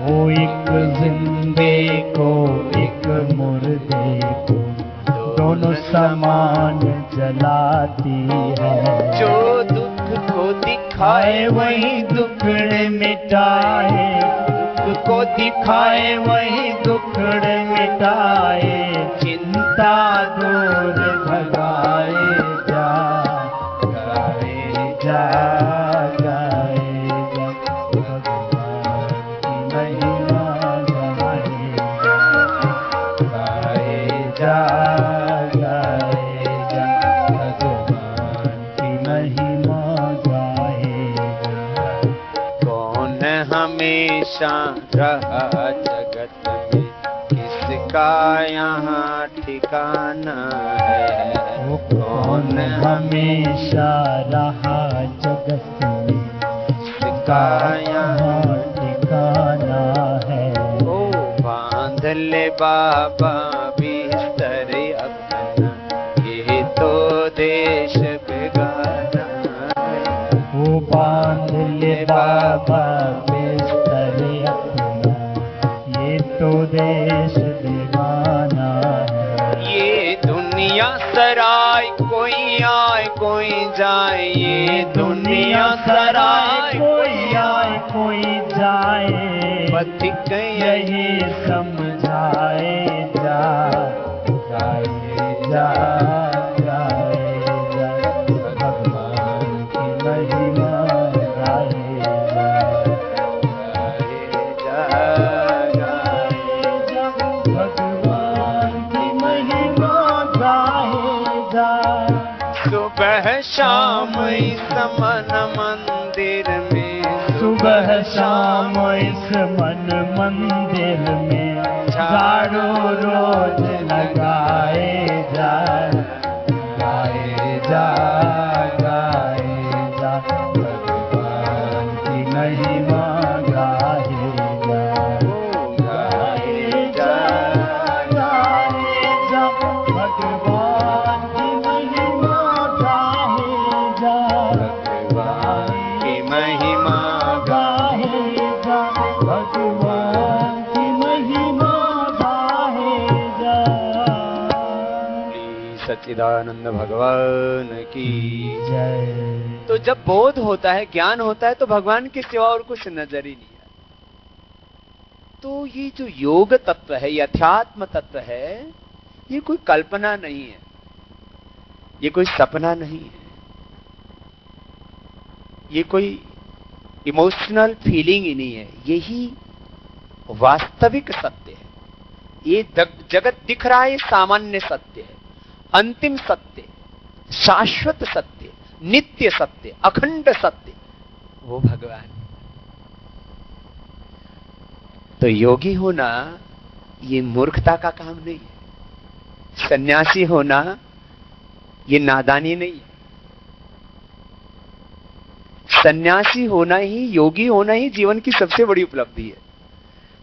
वो एक जिंदे को एक मुर्दे को दोनों समान जलाती है। जो दुख को दिखाए खाए वही दुखड़े मिटाए, दुख को दिखाए वही दुखड़े मिटाए। चिंता दूर भगाए जा, गाए जा, गाए जा, भगवान की महिमा गाए जा, गाए जा, भगवान की महिमा गाए जा। कौन हमेशा रहा जगत में, किसका यहाँ ठिकाना है। वो कौन हमेशा रहा जगत में, किसका यहाँ ठिकाना है। ओ बांध ले बाबा बिस्तर अपना, ये तो देश बेगाना है। वो बांध ले बाबा बिस्तर अपना, ये तो देश दीवाना है। ये दुनिया सराय, कोई आए कोई जाए। ये दुनिया सराय, कोई आए कोई जाए। पथिक यही समझाए जा, गाए जा, गाए जा, भगवान की महिमा गाए जा, गाए जा, भगवान की महिमा गाए जा। सुबह शाम इस मन मंदिर में, सुबह शाम इस मन मंदिर में झाड़ू रोज लगाए जा, गाए जा, गाए जा, भगवान की महिमा गाए जा, गाए जा, गाए जा, भगवान की महिमा गाए जा, भगवान की महिमा गाए जा, भगवान की महिमा गाए जा। सच्चिदानंद भगवान की जय। तो जब बोध होता है, ज्ञान होता है, तो भगवान के सिवा और कुछ नजर ही नहीं आता। तो ये जो योग तत्व है, ये अध्यात्म तत्व है, ये कोई कल्पना नहीं है, ये कोई सपना नहीं है, ये कोई इमोशनल फीलिंग ही नहीं है, यही वास्तविक सत्य है। ये जगत दिख रहा है, सामान्य सत्य है, अंतिम सत्य, शाश्वत सत्य, नित्य सत्य, अखंड सत्य, वो भगवान। तो योगी होना ये मूर्खता का काम नहीं है, सन्यासी होना ये नादानी नहीं है। सन्यासी होना ही, योगी होना ही जीवन की सबसे बड़ी उपलब्धि है।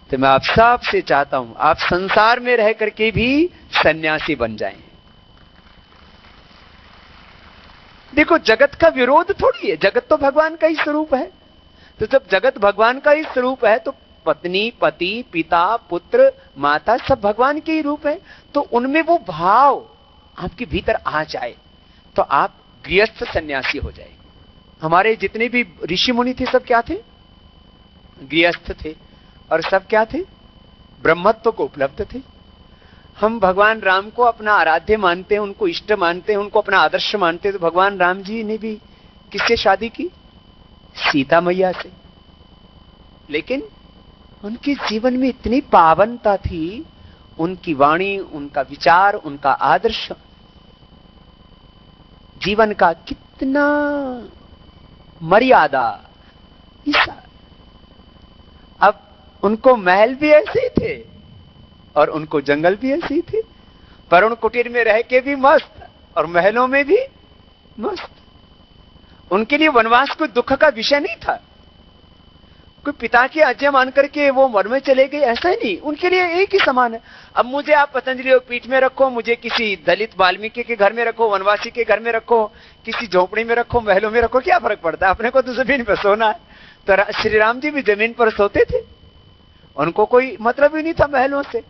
तो मैं आप सबसे चाहता हूं, आप संसार में रह करके भी सन्यासी बन जाएं। देखो, जगत का विरोध थोड़ी है, जगत तो भगवान का ही स्वरूप है। तो जब जगत भगवान का ही स्वरूप है, तो पत्नी, पति, पिता, पुत्र, माता सब भगवान के ही रूप है। तो उनमें वो भाव आपके भीतर आ जाए तो आप गृहस्थ सन्यासी हो जाए। हमारे जितने भी ऋषि मुनि थे, सब क्या थे? गृहस्थ थे। और सब क्या थे? ब्रह्मत्व को उपलब्ध थे। हम भगवान राम को अपना आराध्य मानते हैं, उनको इष्ट मानते हैं, उनको अपना आदर्श मानते हैं। तो भगवान राम जी ने भी किससे शादी की? सीता मैया से। लेकिन उनके जीवन में इतनी पावनता थी, उनकी वाणी, उनका विचार, उनका आदर्श, जीवन का कितना मर्यादा। अब उनको महल भी ऐसे ही थे और उनको जंगल भी ऐसे ही थे, पर्ण कुटीर में रह के भी मस्त और महलों में भी मस्त। उनके लिए वनवास कोई दुख का विषय नहीं था। कोई पिता की आज्ञा मान करके वो वन में चले गए, ऐसा ही नहीं, उनके लिए एक ही समान है। अब मुझे आप पतंजलि पीठ में रखो, मुझे किसी दलित वाल्मीकि के घर में रखो, वनवासी के घर में रखो, किसी झोपड़ी में रखो, महलों में रखो, क्या फर्क पड़ता है? अपने को तो जमीन पर सोना है। तो श्री राम जी भी जमीन पर सोते थे, उनको कोई मतलब ही नहीं था महलों से।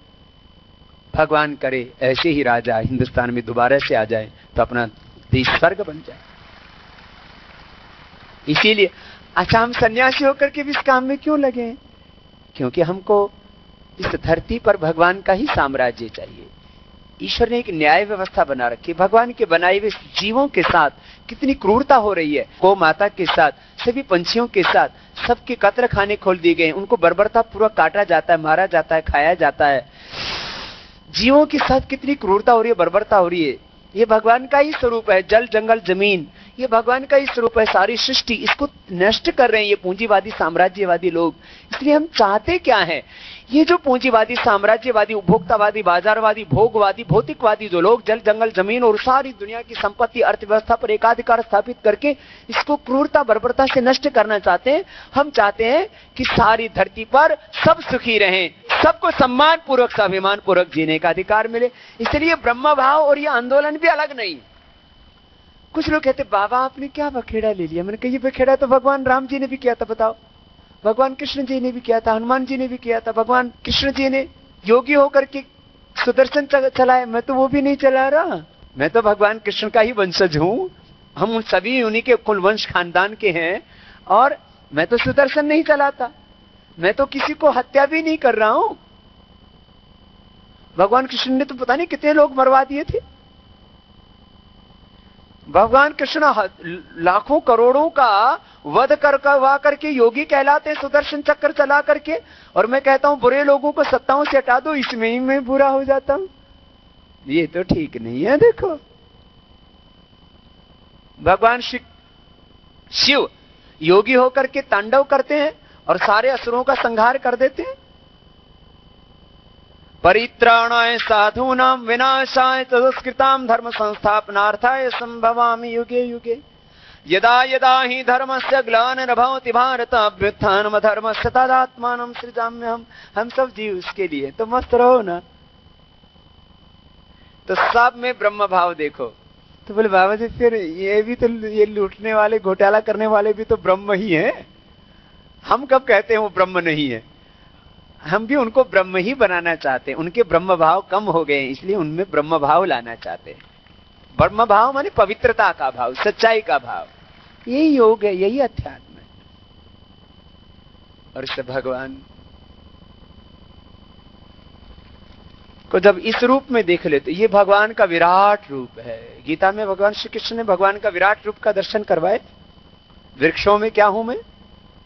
भगवान करे ऐसे ही राजा हिंदुस्तान में दोबारा से आ जाए तो अपना देश स्वर्ग बन जाए। इसीलिए अच्छा, हम सन्यासी होकर के भी इस काम में क्यों लगे? क्योंकि हमको इस धरती पर भगवान का ही साम्राज्य चाहिए। ईश्वर ने एक न्याय व्यवस्था बना रखी। भगवान के बनाए हुए जीवों के साथ कितनी क्रूरता हो रही है। गौ माता के साथ, सभी पंछियों के साथ, सबके कत्ल खाने खोल दिए गए, उनको बर्बरता पूर्वक काटा जाता है, मारा जाता है, खाया जाता है। जीवों के साथ कितनी क्रूरता हो रही है, बर्बरता हो रही है। ये भगवान का ही स्वरूप है। जल, जंगल, जमीन, ये भगवान का ही स्वरूप है। सारी सृष्टि इसको नष्ट कर रहे हैं ये पूंजीवादी साम्राज्यवादी लोग। इसलिए हम चाहते क्या है? ये जो पूंजीवादी साम्राज्यवादी, उपभोक्तावादी, बाजारवादी, भोगवादी, भौतिकवादी जो लोग जल, जंगल, जमीन और सारी दुनिया की संपत्ति, अर्थव्यवस्था पर एकाधिकार स्थापित करके इसको क्रूरता, बर्बरता से नष्ट करना चाहते हैं। हम चाहते हैं कि सारी धरती पर सब सुखी रहें, सबको सम्मान पूर्वक, स्वाभिमान पूर्वक जीने का अधिकार मिले। इसलिए ब्रह्म भाव और ये आंदोलन भी अलग नहीं। कुछ लोग कहते बाबा आपने क्या बखेड़ा ले लिया? मैंने कहा ये बखेड़ा तो भगवान राम जी ने भी किया था, बताओ। भगवान कृष्ण जी ने भी किया था, हनुमान जी ने भी किया था। भगवान कृष्ण जी ने योगी होकर के सुदर्शन चलाए, मैं तो वो भी नहीं चला रहा। मैं तो भगवान कृष्ण का ही वंशज हूं, हम सभी उन्हीं के कुल वंश खानदान के हैं, और मैं तो सुदर्शन नहीं चलाता, मैं तो किसी को हत्या भी नहीं कर रहा हूं। भगवान कृष्ण ने तो पता नहीं कितने लोग मरवा दिए थे। भगवान कृष्ण लाखों करोड़ों का वध करके योगी कहलाते हैं, सुदर्शन चक्र चला करके। और मैं कहता हूं बुरे लोगों को सत्ताओं से हटा दो, इसमें ही मैं बुरा हो जाता हूं। ये तो ठीक नहीं है। देखो भगवान शिव योगी होकर के तांडव करते हैं और सारे असुरों का संहार कर देते हैं। परित्राणाय साधूनां विनाशाय तदुष्कृतां धर्म संस्थापनार्थाय संभवामि युगे युगे। यदा यदा हि धर्मस्य ग्लानिर्भवति भारत अभ्युत्थानम् धर्मस्य तदात्मानं सृजाम्यहम्। हम सब जीव उसके लिए तो मस्त रहो ना। तो सब में ब्रह्म भाव देखो। तो बोले बाबा जी फिर ये भी तो, ये लूटने वाले, घोटाला करने वाले भी तो ब्रह्म ही हैं। हम कब कहते हैं वो ब्रह्म नहीं है? हम भी उनको ब्रह्म ही बनाना चाहते हैं। उनके ब्रह्म भाव कम हो गए, इसलिए उनमें ब्रह्म भाव लाना चाहते हैं। ब्रह्म भाव माने पवित्रता का भाव, सच्चाई का भाव। यही योग है, यही अध्यात्म है। और इससे भगवान को जब इस रूप में देख लेते, ये भगवान का विराट रूप है। गीता में भगवान श्री कृष्ण ने भगवान का विराट रूप का दर्शन करवाए। वृक्षों में क्या हूं मैं?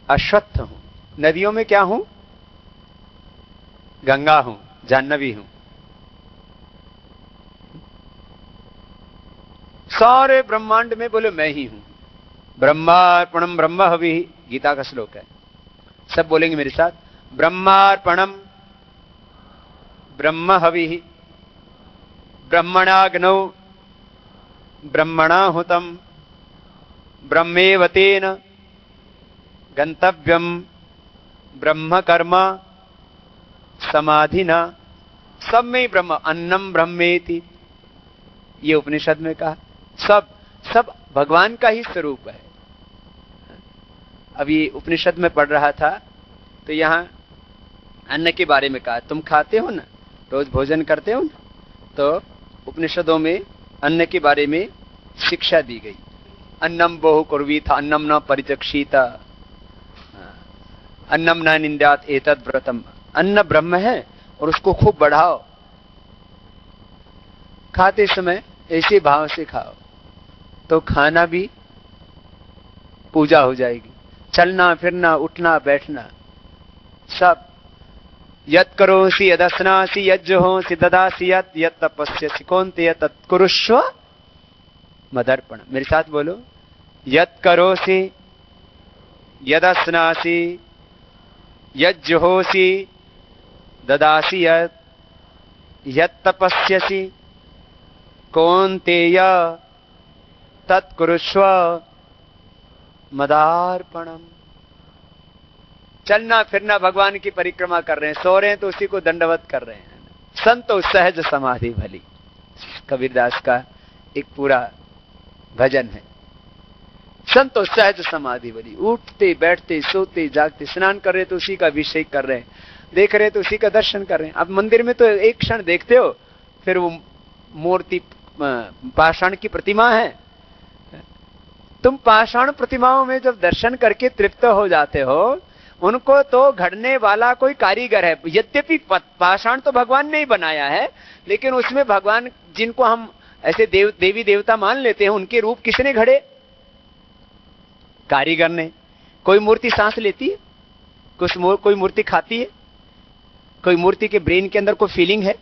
अश्वत्थ हूं। नदियों में क्या हूं? गंगा हूं, जाह्नवी हूं। सारे ब्रह्मांड में बोले मैं ही हूं। ब्रह्मार्पणम ब्रह्म हवि, गीता का श्लोक है। सब बोलेंगे मेरे साथ, ब्रह्मार्पणम ब्रह्म हवि, ब्रह्मणाग्नौ ब्रह्मणाहुतम, ब्रह्मेव तेन गंतव्यम, ब्रह्म कर्म समाधिना। सब में ब्रह्म, अन्नम ब्रह्मेति, ये उपनिषद में कहा। सब भगवान का ही स्वरूप है। अब ये उपनिषद में पढ़ रहा था तो यहां अन्न के बारे में कहा। तुम खाते हो ना, रोज भोजन करते हो ना, तो उपनिषदों में अन्न के बारे में शिक्षा दी गई। अन्नम बहु कुर्वीत अन्नम न परिचक्षीत, अन्नम न निंद्यात एतद् व्रतम। अन्न ब्रह्म है और उसको खूब बढ़ाओ। खाते समय ऐसे भाव से खाओ तो खाना भी पूजा हो जाएगी। चलना फिरना उठना बैठना सब। यत् करोसि यदस्नासि यज्जुहोसि ददासि यत् तपस्यसि कौन्तेय तत्कुरुष्व मदर्पण। मेरे साथ बोलो, यत् करोसि यदस्नासि यज्जुहोसि ददासि यत् तपस्यसि कौन्तेय तत्कुरुष्व मदार्पणम। चलना फिरना भगवान की परिक्रमा कर रहे हैं, सो रहे हैं तो उसी को दंडवत कर रहे हैं। संतो सहज समाधि भली, कबीरदास का एक पूरा भजन है। संतो सहज समाधि भली, उठते बैठते सोते जागते, स्नान कर रहे तो उसी का अभिषेक कर रहे हैं, देख रहे तो उसी का दर्शन कर रहे हैं। अब मंदिर में तो एक क्षण देखते हो, फिर वो मूर्ति पाषाण की प्रतिमा है। तुम पाषाण प्रतिमाओं में जब दर्शन करके तृप्त हो जाते हो, उनको तो घड़ने वाला कोई कारीगर है। यद्यपि पाषाण तो भगवान ने ही बनाया है, लेकिन उसमें भगवान जिनको हम ऐसे देवी देवता मान लेते हैं, उनके रूप किसने घड़े? कारीगर ने। कोई मूर्ति सांस लेती है? कोई मूर्ति खाती है? कोई मूर्ति के ब्रेन के अंदर कोई फीलिंग है?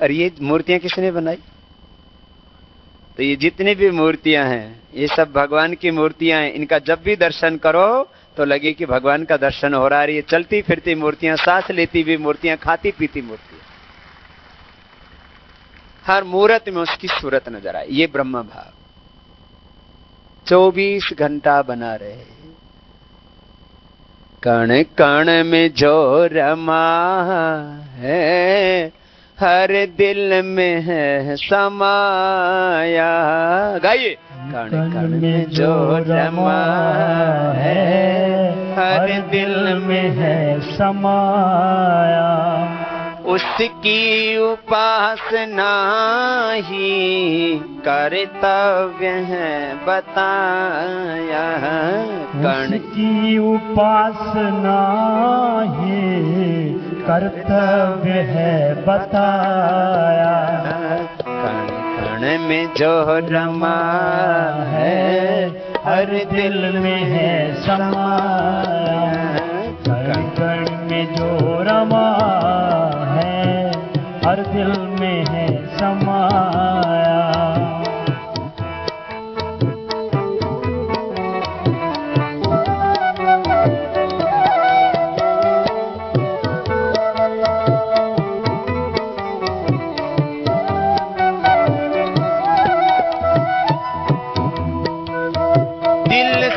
और ये मूर्तियां किसने बनाई? तो ये जितनी भी मूर्तियां हैं, ये सब भगवान की मूर्तियां हैं। इनका जब भी दर्शन करो तो लगे कि भगवान का दर्शन हो रहा है। ये चलती फिरती मूर्तियां, सांस लेती हुई मूर्तियां, खाती पीती मूर्तियां, हर मूर्त में उसकी सूरत नजर आए। ये ब्रह्म भाव 24 घंटा बना रहे। कण कण में जो रमा है, हर दिल में है समाया। गाइए। कण कण में जो रमा है, हर दिल में है समाया। उसकी उपासना ही कर्तव्य है बताया। कण की उपासना ही कर्तव्य है बताया। कण कण में जो रमा है, हर दिल में है समाया। कण कण में जो रमा है, हर दिल में है समाया।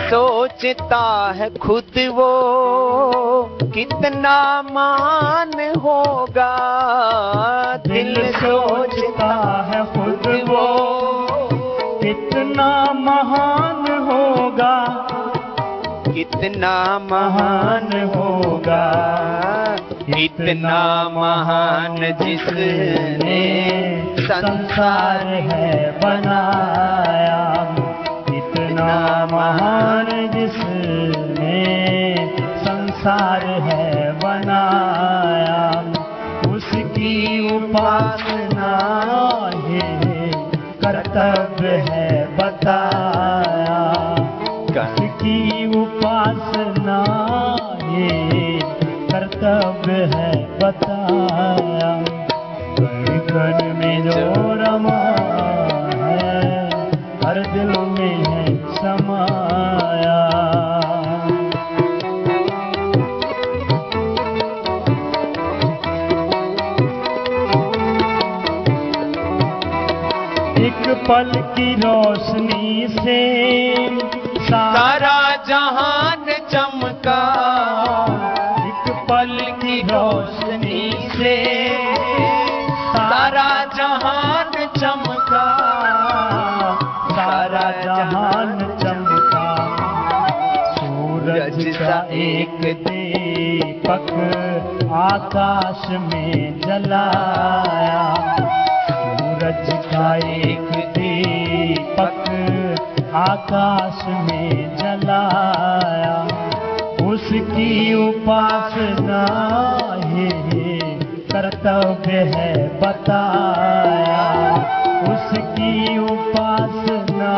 सोचता है खुद वो कितना मान होगा। दिल सोचता है खुद वो कितना महान होगा। कितना महान होगा, इतना महान जिसने संसार है बनाया। इतना महान जिसने संसार है बनाया। उसकी उपासना है कर्तव्य है बताया। उसकी उपासना है कर्तव्य है बताया। कण कण में जो रमा है, हर दिल में है समाया। एक पल की रोशनी से सारा जहान चमका। एक पल की रोशनी से सारा जहान चमका। सारा जहान चमका। सूरज का एक दीपक आकाश में जलाया। सूरज का एक दीपक आकाश में जलाया। उसकी उपासना है कर्तव्य कर्तव्य है बताया, उसकी उपासना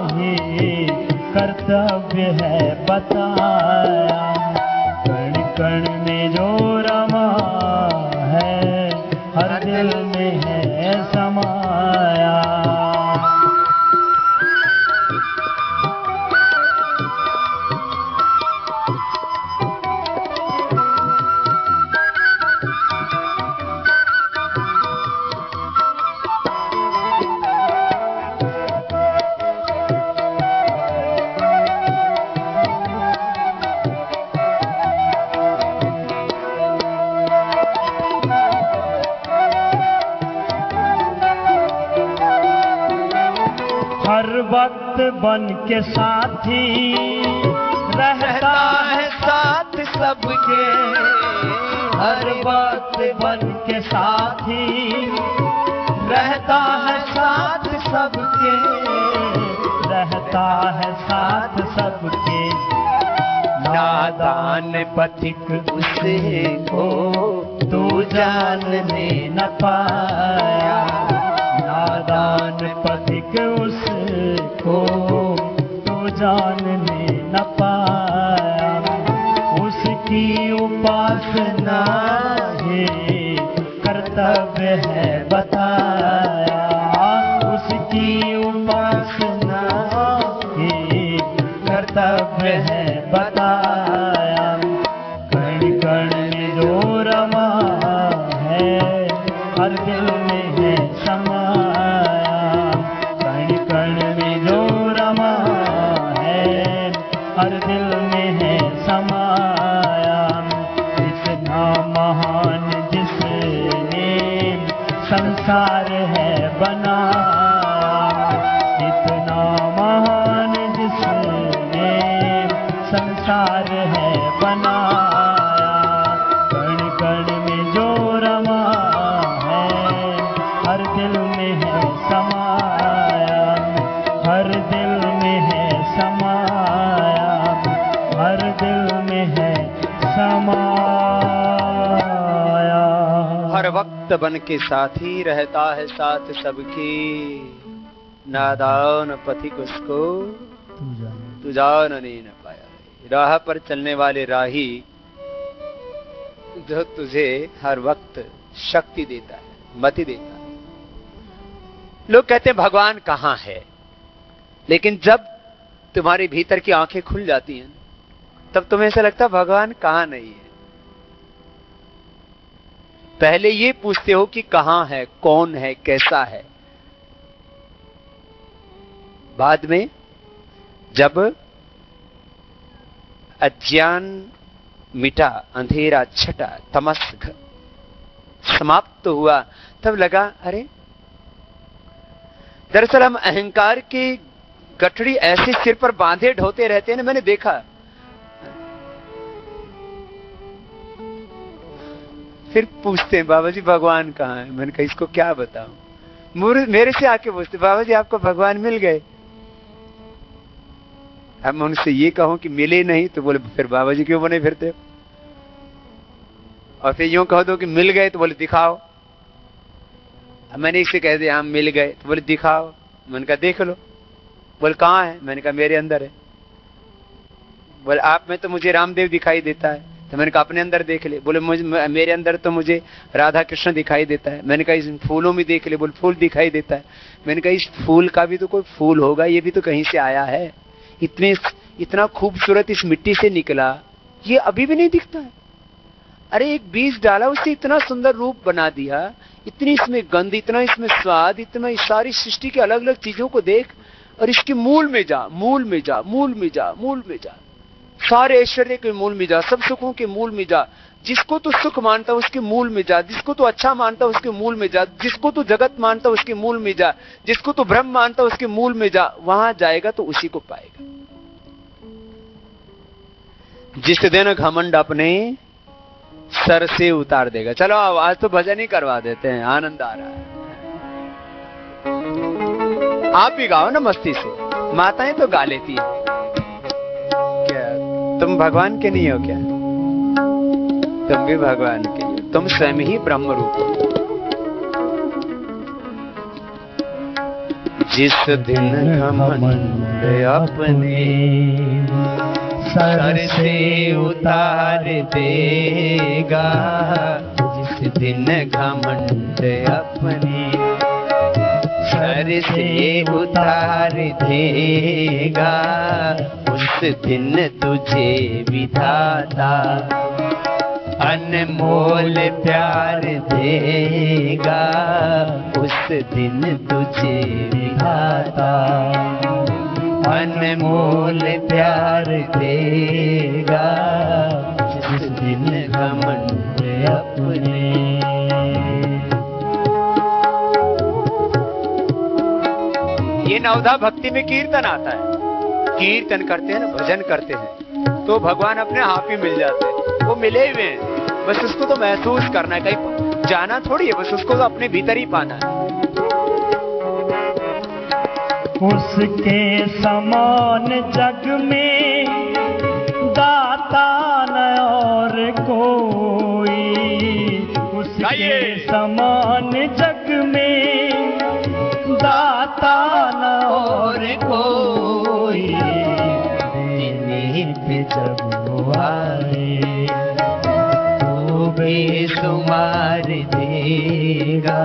ही कर्तव्य है बताया। कण कण में जो रमा है, हर दिल में है समाया। हर वक्त बन के साथी रहता है साथ सबके, हर वक्त बन के साथी रहता है साथ सबके, रहता है साथ सबके। नादान पथिक उसे को तू जानने न पाया, नादान पथिक उसको तो जानने न पाया। उसकी उपासना ही कर्तव्य है बताया, उसकी उपासना ही कर्तव्य है बताया। कण कण में जो रमा है, हर दिल में है समाया। कण कण में जो रमा है, हर दिल में है समाया। इतना महान जिसने संसार है बनाया, इतना महान जिसने संसार है बनाया। कण कण में जो रमा है, हर दिल में है समाया, हर दिल में है समाया, हर दिल में है समाया। हर वक्त बन के साथी रहता है साथ सबकी, नादान पथिक उसको तू जानने न पाया। राह पर चलने वाले राही जो तुझे हर वक्त शक्ति देता है, मति देता है। लोग कहते हैं भगवान कहां है, लेकिन जब तुम्हारे भीतर की आंखें खुल जाती हैं तब तुम्हें ऐसा लगता है भगवान कहां नहीं है। पहले ये पूछते हो कि कहां है, कौन है, कैसा है। बाद में जब अज्ञान मिटा, अंधेरा छटा, तमस समाप्त हुआ, तब लगा अरे दरअसल हम अहंकार की गठड़ी ऐसे सिर पर बांधे ढोते रहते हैं ना। मैंने देखा, फिर पूछते हैं बाबा जी भगवान कहां है। मैंने कहा इसको क्या बताऊं। मेरे से आके पूछते बाबा जी आपको भगवान मिल गए। अब मैं उनसे ये कहूं कि मिले नहीं तो बोले फिर बाबा जी क्यों बने फिरते हो। और फिर यूं कह दो कि मिल गए तो बोले दिखाओ। अब मैंने इससे कह दिया हम मिल गए तो बोले दिखाओ। मैंने कहा देख लो। बोले कहां है। मैंने कहा मेरे अंदर है। बोले आप में तो मुझे रामदेव दिखाई देता है। तो मैंने कहा अपने अंदर देख ले। बोले मेरे अंदर तो मुझे राधा कृष्ण दिखाई देता है। मैंने कहा इस फूलों में देख ले। बोले फूल दिखाई देता है। मैंने कहा इस फूल का भी तो कोई फूल होगा, ये भी तो कहीं से आया है। इतना खूबसूरत इस मिट्टी से निकला, ये अभी भी नहीं दिखता है। अरे एक बीज डाला उससे इतना सुंदर रूप बना दिया, इतनी इसमें गंध, इतना इसमें स्वाद, इतना इस सारी सृष्टि के अलग अलग चीजों को देख और इसके मूल में जा, मूल में जा, मूल में जा, मूल में जा, सारे ऐश्वर्य के मूल में जा, सब सुखों के मूल में जा। जिसको तू सुख मानता उसके मूल में जा, जिसको तू अच्छा मानता उसके मूल में जा, जिसको तू जगत मानता उसके मूल में जा, जिसको तू ब्रह्म मानता उसके मूल में जा। वहां जाएगा तो उसी को पाएगा। जिस दिन घमंड अपने सर से उतार देगा। चलो आज तो भजन ही करवा देते हैं, आनंद आ रहा है। आप भी गाओ ना मस्ती से, माताएं तो गा लेती है। क्या तुम भगवान के नहीं हो क्या? तुम भी भगवान के लिए। तुम स्वयं ही ब्रह्म रूप हो। जिस दिन घमंड अपने सर से उतार देगा, जिस दिन घमंड अपने सर से उतार देगा, उस दिन तुझे विधाता अनमोल प्यार देगा, उस दिन तुझे विधाता अनमोल प्यार देगा, जिस दिन घमंड अपने। ये नवधा भक्ति में कीर्तन आता है। कीर्तन करते हैं ना, भजन करते हैं तो भगवान अपने आप ही मिल जाते हैं। वो मिले हुए हैं, बस उसको तो महसूस करना है, कहीं जाना थोड़ी है, बस उसको तो अपने भीतर ही पाना है। उसके समान जग में दाता न और कोई, उसके समान जग में दाता न और कोई, देने पे जब वो आए तो बेशुमार देगा,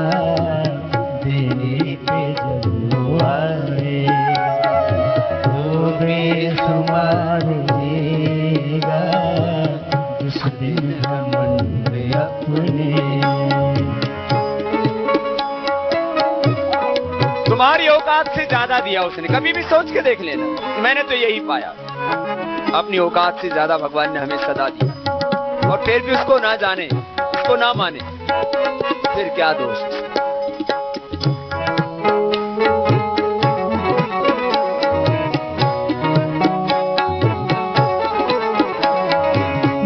देने पे जब वो आए तो बेशुमार देगा, जिस दिन घमंड अपने। तुम्हारी औकात से ज्यादा दिया उसने, कभी भी सोच के देख लेना। मैंने तो यही पाया, अपनी औकात से ज्यादा भगवान ने हमें सदा दिया, और फिर भी उसको ना जाने, उसको ना माने, फिर क्या दोष।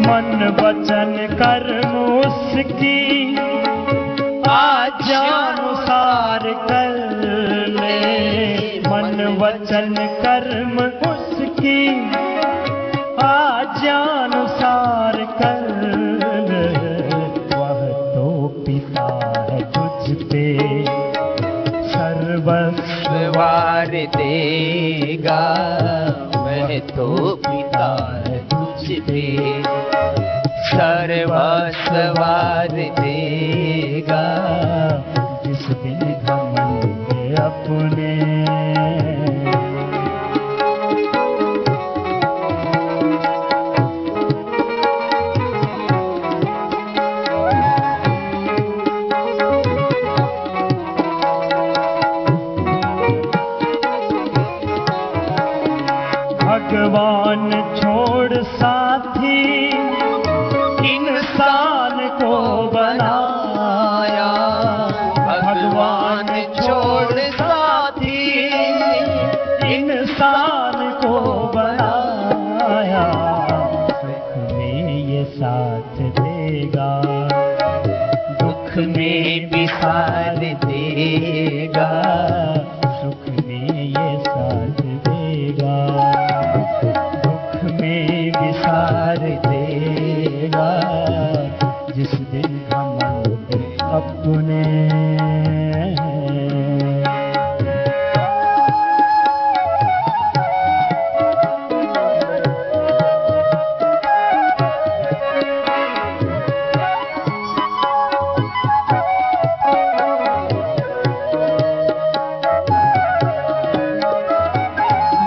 मन वचन कर्म उसकी आज्ञानुसार कर ले, मन वचन कर्म उसकी आज्ञानुसार कर ले, वह तो पिता है तुझ पे सर्वस्व वार देगा, वह तो पिता है तुझ पे सर्वस्व वार देगा, जिस दिन घमंड अपने। भगवान छोड़ साथी इंसान को बनाया, भगवान छोड़ साथी इंसान को बनाया, सुख में ये साथ देगा, दुख में भी साथ देगा, सुख में ये साथ देगा, दुख में भी साथ देगा, जिस दिन घमंड अपने।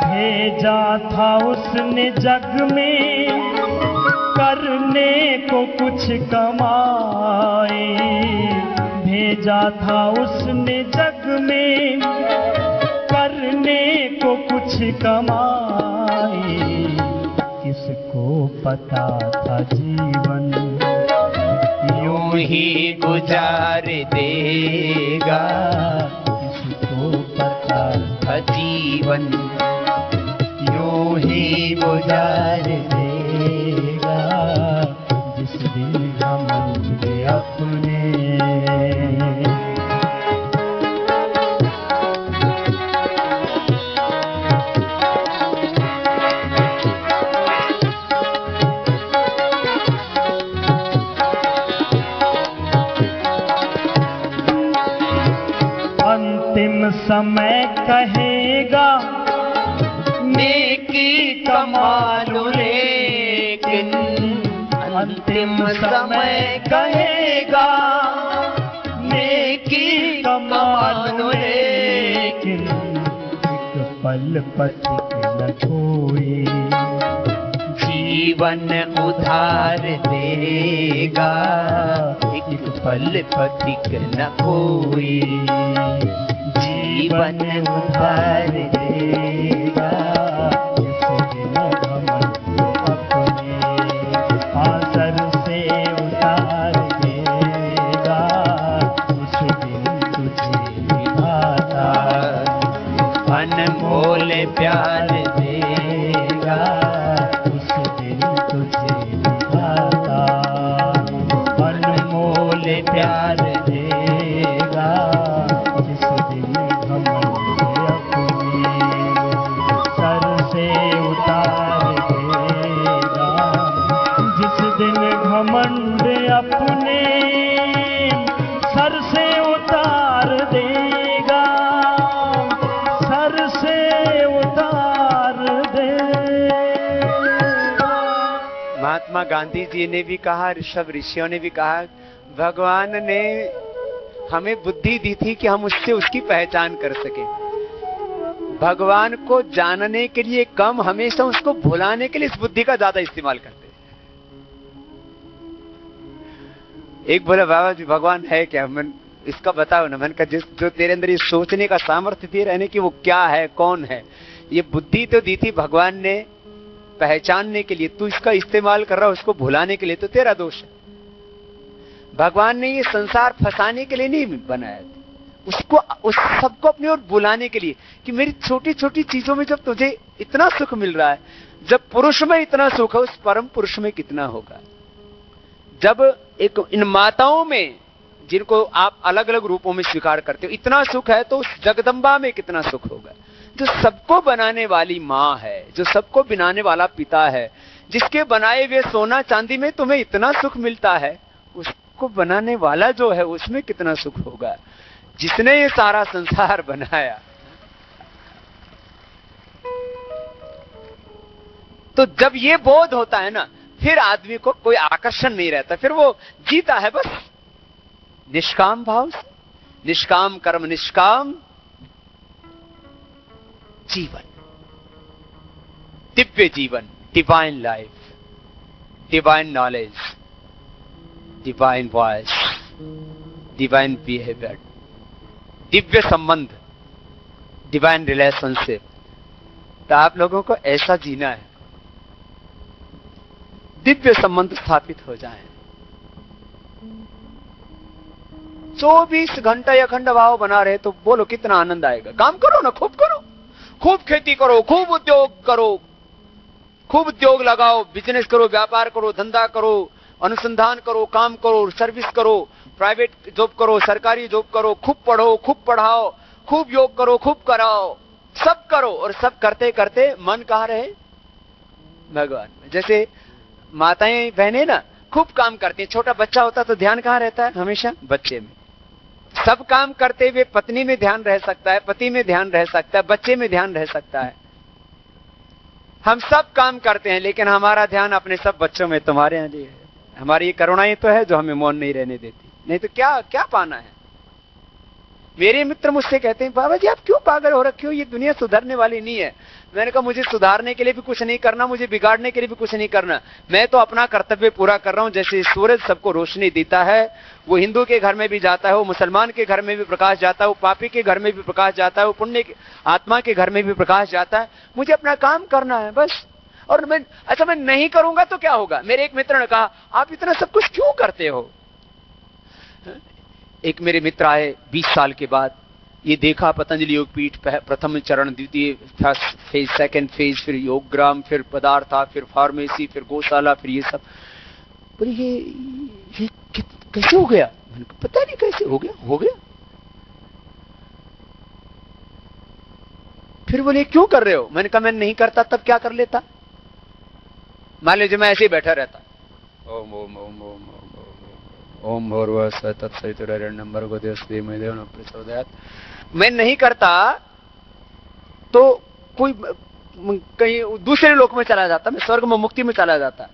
भेजा था उसने जग में करने को कुछ कमाए, भेजा था उसने जग में करने को कुछ कमाए, किसको पता था जीवन यूं ही गुजार देगा, किसको पता था जीवन यूं ही गुजार देगा, जिस दिन घमंड अपने। अंतिम समय कहेगा नेकी कमा लो, लेकिन अंतिम समय कहेगा नेकी कमा लो, लेकिन एक पल पथिक न कोई जीवन उधार देगा, एक पल पथिक न कोई जीवन उधार देगा। जिस दिन घमंड अपने आसर से उतार देगा, उस दिन तुझे विधाता अनमोल प्यार देगा, उस दिन तुझे विधाता अनमोल प्यार देगा। जिस दिन घमंड अपने सर से उतार देगा, जिस दिन घमंड अपने सर से उतार देगा, सर से उतार देगा। महात्मा गांधी जी ने भी कहा, ऋषभ ऋषियों ने भी कहा, भगवान ने हमें बुद्धि दी थी कि हम उससे उसकी पहचान कर सके। भगवान को जानने के लिए कम, हमेशा उसको भुलाने के लिए इस बुद्धि का ज्यादा इस्तेमाल करते हैं। एक बोला, बाबा जी भगवान है क्या? मैं इसका बताओ ना। मैंने कहा जो तेरे अंदर ये सोचने का सामर्थ्य दिए रहने की वो क्या है, कौन है? ये बुद्धि तो दी थी भगवान ने पहचानने के लिए, तू इसका इस्तेमाल कर रहा है उसको भुलाने के लिए, तो तेरा दोष है। भगवान ने ये संसार फंसाने के लिए नहीं बनाया था, उसको उस सबको अपनी ओर बुलाने के लिए कि मेरी छोटी छोटी चीजों में जब तुझे इतना सुख मिल रहा है, जब पुरुष में इतना सुख है, उस परम पुरुष में कितना होगा। जब एक इन माताओं में जिनको आप अलग अलग रूपों में स्वीकार करते हो इतना सुख है, तो उस जगदम्बा में कितना सुख होगा, जो सबको बनाने वाली माँ है, जो सबको बनाने वाला पिता है, जिसके बनाए हुए सोना चांदी में तुम्हें इतना सुख मिलता है, उसको बनाने वाला जो है उसमें कितना सुख होगा, जिसने ये सारा संसार बनाया। तो जब ये बोध होता है ना, फिर आदमी को कोई आकर्षण नहीं रहता, फिर वो जीता है बस निष्काम भाव से। निष्काम कर्म, निष्काम जीवन, दिव्य जीवन, divine life, divine knowledge, divine voice, divine behaviour, Divya संबंध, डिवाइन रिलेशनशिप। तो आप लोगों को ऐसा जीना है, दिव्य संबंध स्थापित हो जाएं। 24 घंटा अखंड भाव बना रहे तो बोलो कितना आनंद आएगा। काम करो ना, खूब करो, खूब खेती करो, खूब उद्योग करो, खूब उद्योग लगाओ, बिजनेस करो, व्यापार करो, धंधा करो, अनुसंधान करो, काम करो, सर्विस करो, प्राइवेट जॉब करो, सरकारी जॉब करो, खूब पढ़ो, खूब पढ़ाओ, खूब योग करो, खूब कराओ, सब करो। और सब करते करते मन कहाँ रहे? भगवान में। जैसे माताएं बहनें ना खूब काम करती हैं, छोटा बच्चा होता तो ध्यान कहाँ रहता है? हमेशा बच्चे में। सब काम करते हुए पत्नी में ध्यान रह सकता है, पति में ध्यान रह सकता है, बच्चे में ध्यान रह सकता है। हम सब काम करते हैं लेकिन हमारा ध्यान अपने सब बच्चों में, तुम्हारे यहाँ लिए है। हमारी ये करुणाएं तो है जो हमें मौन नहीं रहने देती, नहीं तो क्या क्या पाना है। मेरे मित्र मुझसे कहते हैं, बाबा जी आप क्यों पागल हो रखे हो, ये दुनिया सुधरने वाली नहीं है। मैंने कहा मुझे सुधारने के लिए भी कुछ नहीं करना, मुझे बिगाड़ने के लिए भी कुछ नहीं करना, मैं तो अपना कर्तव्य पूरा कर रहा हूं। जैसे सूरज सबको रोशनी देता है, वो हिंदू के घर में भी जाता है, वो मुसलमान के घर में भी प्रकाश जाता है, वो पापी के घर में भी प्रकाश जाता है, वो पुण्य आत्मा के घर में भी प्रकाश जाता है। मुझे अपना काम करना है बस। और मैं नहीं करूंगा तो क्या होगा? मेरे एक मित्र ने कहा आप इतना सब कुछ क्यों करते हो? एक मेरे मित्र आए 20 साल के बाद, ये देखा पतंजलि योगपीठ प्रथम चरण, द्वितीय फर्स्ट फेज, सेकंड फेज, फिर योगग्राम, फिर पदार्था, फिर फार्मेसी, फिर गौशाला, फिर ये सब। बोले ये कैसे हो गया? मैंने कहा पता नहीं कैसे हो गया। फिर बोले क्यों कर रहे हो? मैंने कहा मैं नहीं करता तब क्या कर लेता? मान लीजिए मैं ऐसे ही बैठा रहता, ओम ओम ओम ओम ओम ओम ओम भूर्भुवः स्वः तत्सवितुर्वरेण्यं भर्गो देवस्य धीमहि धियो न प्रचोदयात्। मैं नहीं करता तो कोई कहीं दूसरे लोक में चला जाता, मैं स्वर्ग में मुक्ति में चला जाता।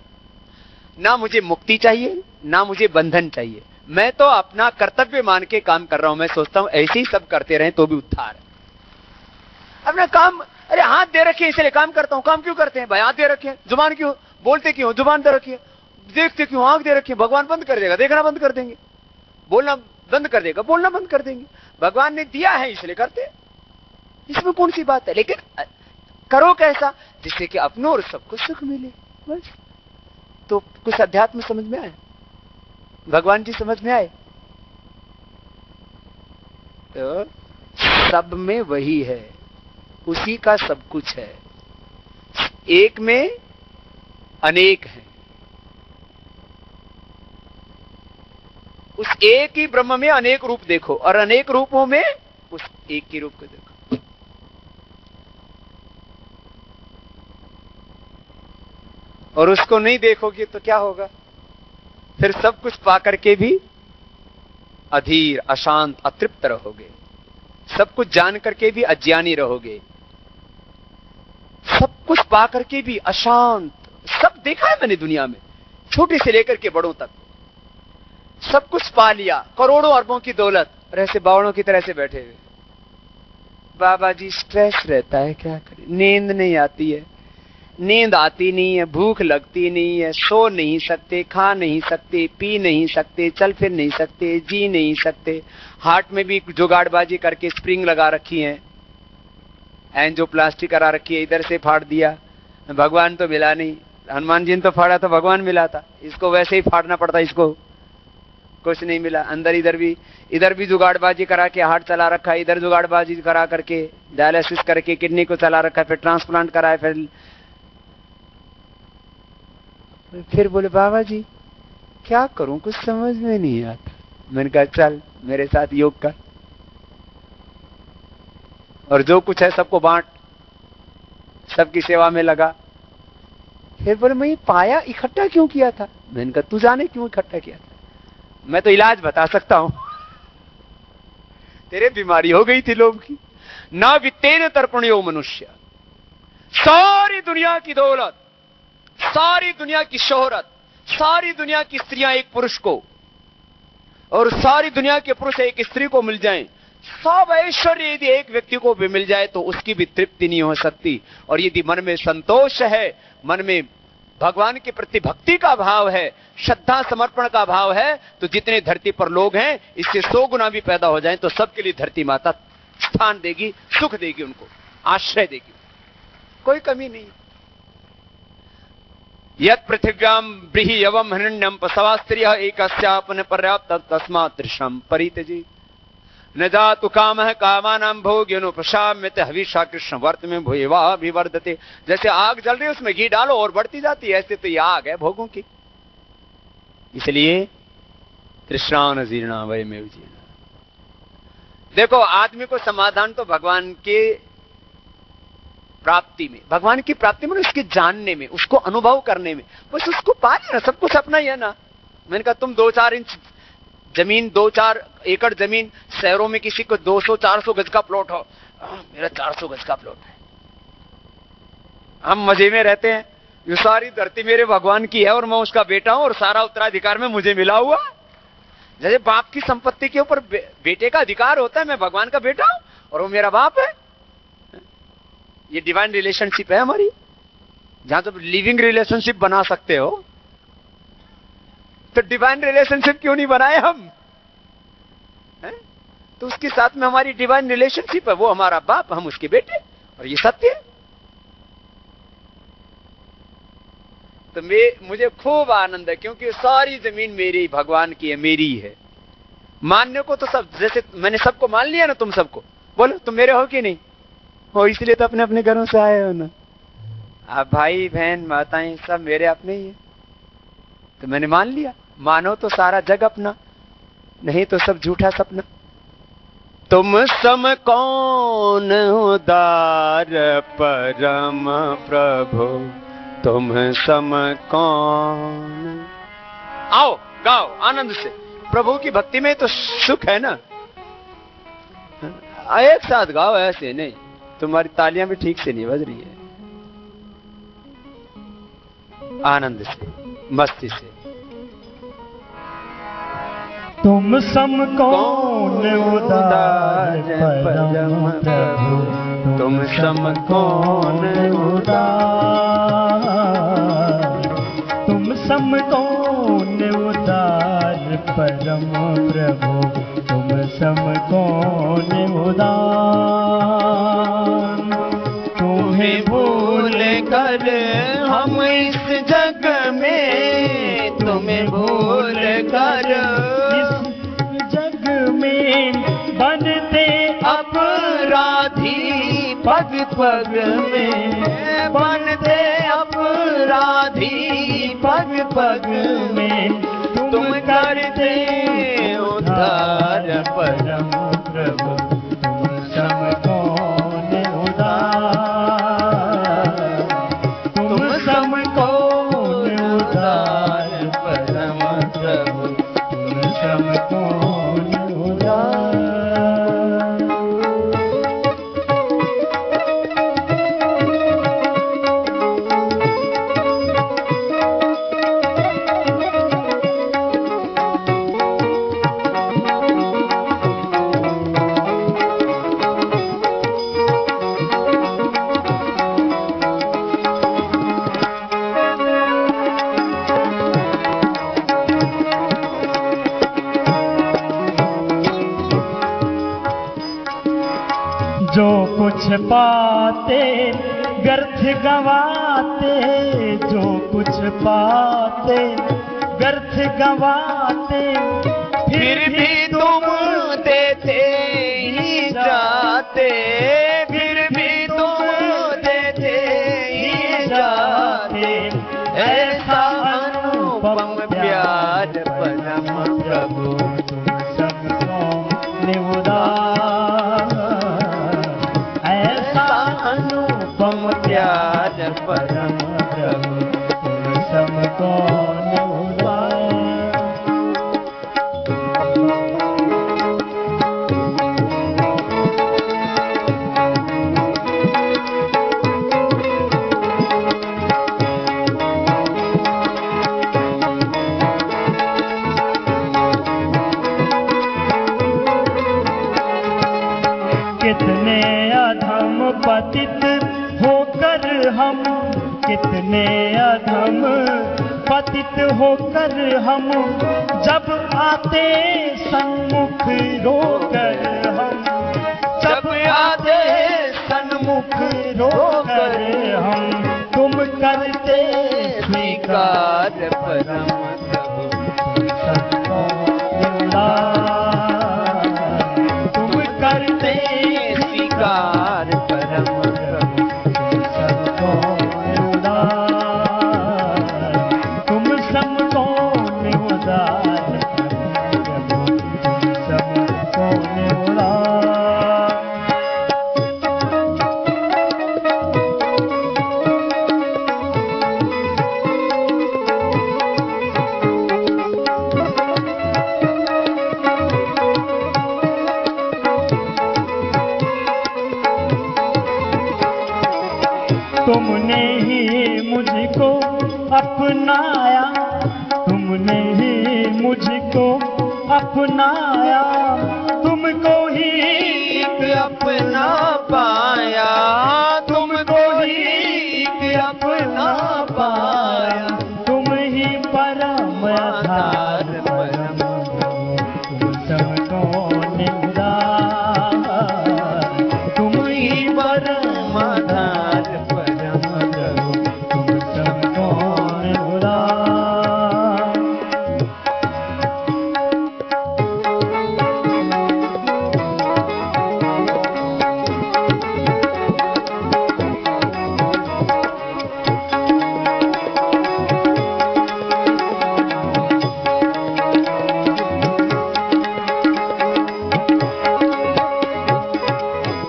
ना मुझे मुक्ति चाहिए ना मुझे बंधन चाहिए, मैं तो अपना कर्तव्य मान के काम कर रहा हूं। मैं सोचता हूं ऐसे ही सब करते रहें तो भी उद्धार है। अपना काम, अरे हाथ दे रखे इसलिए काम करता हूं। काम क्यों करते हैं भाई? हाथ दे रखे, जुबान क्यों बोलते, क्यों जुबान दे रखी है, देखते क्यों, आंख दे रखी है। भगवान बंद कर देगा, देखना बंद कर देंगे, बोलना बंद कर देगा, बोलना बंद कर देंगे। भगवान ने दिया है इसलिए करते, इसमें कौन सी बात है? लेकिन करो कैसा जिससे कि अपनों और सबको सुख मिले, बस। तो कुछ अध्यात्म समझ में आए, भगवान जी समझ में आए। तो सब में वही है, उसी का सब कुछ है, एक में अनेक है। उस एक ही ब्रह्म में अनेक रूप देखो और अनेक रूपों में उस एक ही रूप को देखो। और उसको नहीं देखोगे तो क्या होगा? फिर सब कुछ पाकर के भी अधीर, अशांत, अतृप्त रहोगे। सब कुछ जान करके भी अज्ञानी रहोगे। सब कुछ पा करके भी अशांत। सब देखा है मैंने दुनिया में, छोटे से लेकर के बड़ों तक। सब कुछ पा लिया, करोड़ों अरबों की दौलत, और ऐसे बावड़ों की तरह से बैठे हुए। बाबा जी स्ट्रेस रहता है, क्या करें? नींद नहीं आती है, नींद आती नहीं है, भूख लगती नहीं है, सो नहीं सकते, खा नहीं सकते, पी नहीं सकते, चल फिर नहीं सकते, जी नहीं सकते। हार्ट में भी जुगाड़बाजी करके स्प्रिंग लगा रखी है, एंजियोप्लास्टी करा रखी है, इधर से फाड़ दिया, भगवान तो मिला नहीं। हनुमान जी ने तो फाड़ा तो भगवान मिला था, इसको वैसे ही फाड़ना पड़ता, इसको कुछ नहीं मिला। अंदर इधर भी जुगाड़बाजी करा के हार्ट चला रखा है, इधर जुगाड़बाजी करा करके डायलिसिस करके किडनी को चला रखा है, फिर ट्रांसप्लांट करा है। फिर बोले बाबा जी क्या करूं, कुछ समझ में नहीं आता। मैंने कहा चल मेरे साथ योग कर और जो कुछ है सबको बांट, सबकी सेवा में लगा। फिर बोले मैं ये पाया इकट्ठा क्यों किया था? मैंने कहा तू जाने क्यों इकट्ठा किया था, मैं तो इलाज बता सकता हूं। तेरे बीमारी हो गई थी लोभ की। ना वित्तेन तर्पणयो मनुष्य, सारी दुनिया की दौलत, सारी दुनिया की शोहरत, सारी दुनिया की स्त्रियां एक पुरुष को और सारी दुनिया के पुरुष एक स्त्री को मिल जाएं, सब ऐश्वर्य यदि एक व्यक्ति को भी मिल जाए तो उसकी भी तृप्ति नहीं हो सकती। और यदि मन में संतोष है, मन में भगवान के प्रति भक्ति का भाव है, श्रद्धा समर्पण का भाव है, तो जितने धरती पर लोग हैं इससे 100 गुना भी पैदा हो जाएं तो सबके लिए धरती माता स्थान देगी, सुख देगी, उनको आश्रय देगी, कोई कमी नहीं। यत् पृथिव्याम ब्रीहि यवम हिरण्यम पसवा स्त्रियः एकस्यापन पर्याप्त तस्मात् त्रिशं परित्यजेत्। न जातु कामः कामानां भोग्यनो प्रशाम्यत हविषा कृष्ण वर्त में भूयवाभिवर्धते। जैसे आग जल रही है उसमें घी डालो और बढ़ती जाती है, ऐसे तो ये आग है भोगों की। इसलिए तृष्णान जीर्णा वयमेव जीर्णा। देखो आदमी को समाधान तो भगवान के प्राप्ति में, भगवान की प्राप्ति में, उसके जानने में, उसको अनुभव करने में, बस उसको पा लेना, सब कुछ अपना ही है ना। मैंने कहा तुम 2-4 इंच जमीन, 2-4 एकड़ जमीन, शहरों में किसी को 200-400 गज का प्लॉट हो, मेरा 400 गज का प्लॉट है, हम मजे में रहते हैं, ये सारी धरती मेरे भगवान की है और मैं उसका बेटा हूं और सारा उत्तराधिकार में मुझे मिला हुआ। जैसे बाप की संपत्ति के ऊपर बेटे का अधिकार होता है, मैं भगवान का बेटा हूं और वो मेरा बाप है। ये डिवाइन रिलेशनशिप है हमारी, जहां तुम लिविंग रिलेशनशिप बना सकते हो, तो डिवाइन रिलेशनशिप क्यों नहीं बनाए हम? तो उसके साथ में हमारी डिवाइन रिलेशनशिप है, वो हमारा बाप, हम उसके बेटे, और ये सत्य है। तो मुझे खूब आनंद है क्योंकि सारी जमीन मेरी भगवान की है, मेरी है। मानने को तो सब, जैसे मैंने सबको मान लिया ना, तुम सबको बोलो तुम मेरे हो कि नहीं हो, इसलिए तो अपने अपने घरों से आए हो ना। आप भाई बहन माताएं सब मेरे अपने ही है, तो मैंने मान लिया। मानो तो सारा जग अपना, नहीं तो सब झूठा सपना। तुम सम कौन उदार परम प्रभु, तुम सम कौन। आओ गाओ आनंद से, प्रभु की भक्ति में तो सुख है ना। एक साथ गाओ, ऐसे नहीं। तुम्हारी तालियां भी ठीक से नहीं बज रही है। आनंद से, मस्ती से। तुम सम कौन उदार परम प्रभु, तुम सम कौन उदार, तुम सम कौन उदार परम प्रभु, तुम सम कौन उदार। तुम्हें भूल कर हम इस जग में, तुम्हें भूल कर इस जग में बनते अपराधी, पग पग में बनते अपराधी, पग पग में तुम करते उद्धार परम प्रभु, तुम सम कौन उदार, तुम सम कौन उदार परम प्रभु, तुम सम कौन उदार। जो कुछ पाते व्यर्थ गवाते, जो कुछ पाते व्यर्थ गवाते, फिर भी तुम देते ही जाते, फिर भी तुम देते ही जाते। ऐसा अनुपम प्यार परम प्रभु, तुम सबको निउदार, अनुपम प्यार परम प्रभु, तुम सबको निउदार। कितने अधम पतित होकर हम, कितने अधम पतित होकर हम, जब आते सन्मुख रोकर हम, जब आते सन्मुख रोकर हम, तुम करते स्वीकार परम प्रभु, तुम सबको निउदार, तुम करते स्वीकार परम प्रभु, तुम सबको निउदार, तुम सबको निउदार प्रभु, तुम सबको निउदार। तुमने ही मुझको अपनाया, तुमने ही मुझको अपनाया, तुमको ही एक अपना पाया, तुमको ही एक अपना पाया। तुम ही परम आधार परम प्रभु, तुम सबको निउदार, तुम ही परम आधार परम प्रभु, तुम सबको निउदार।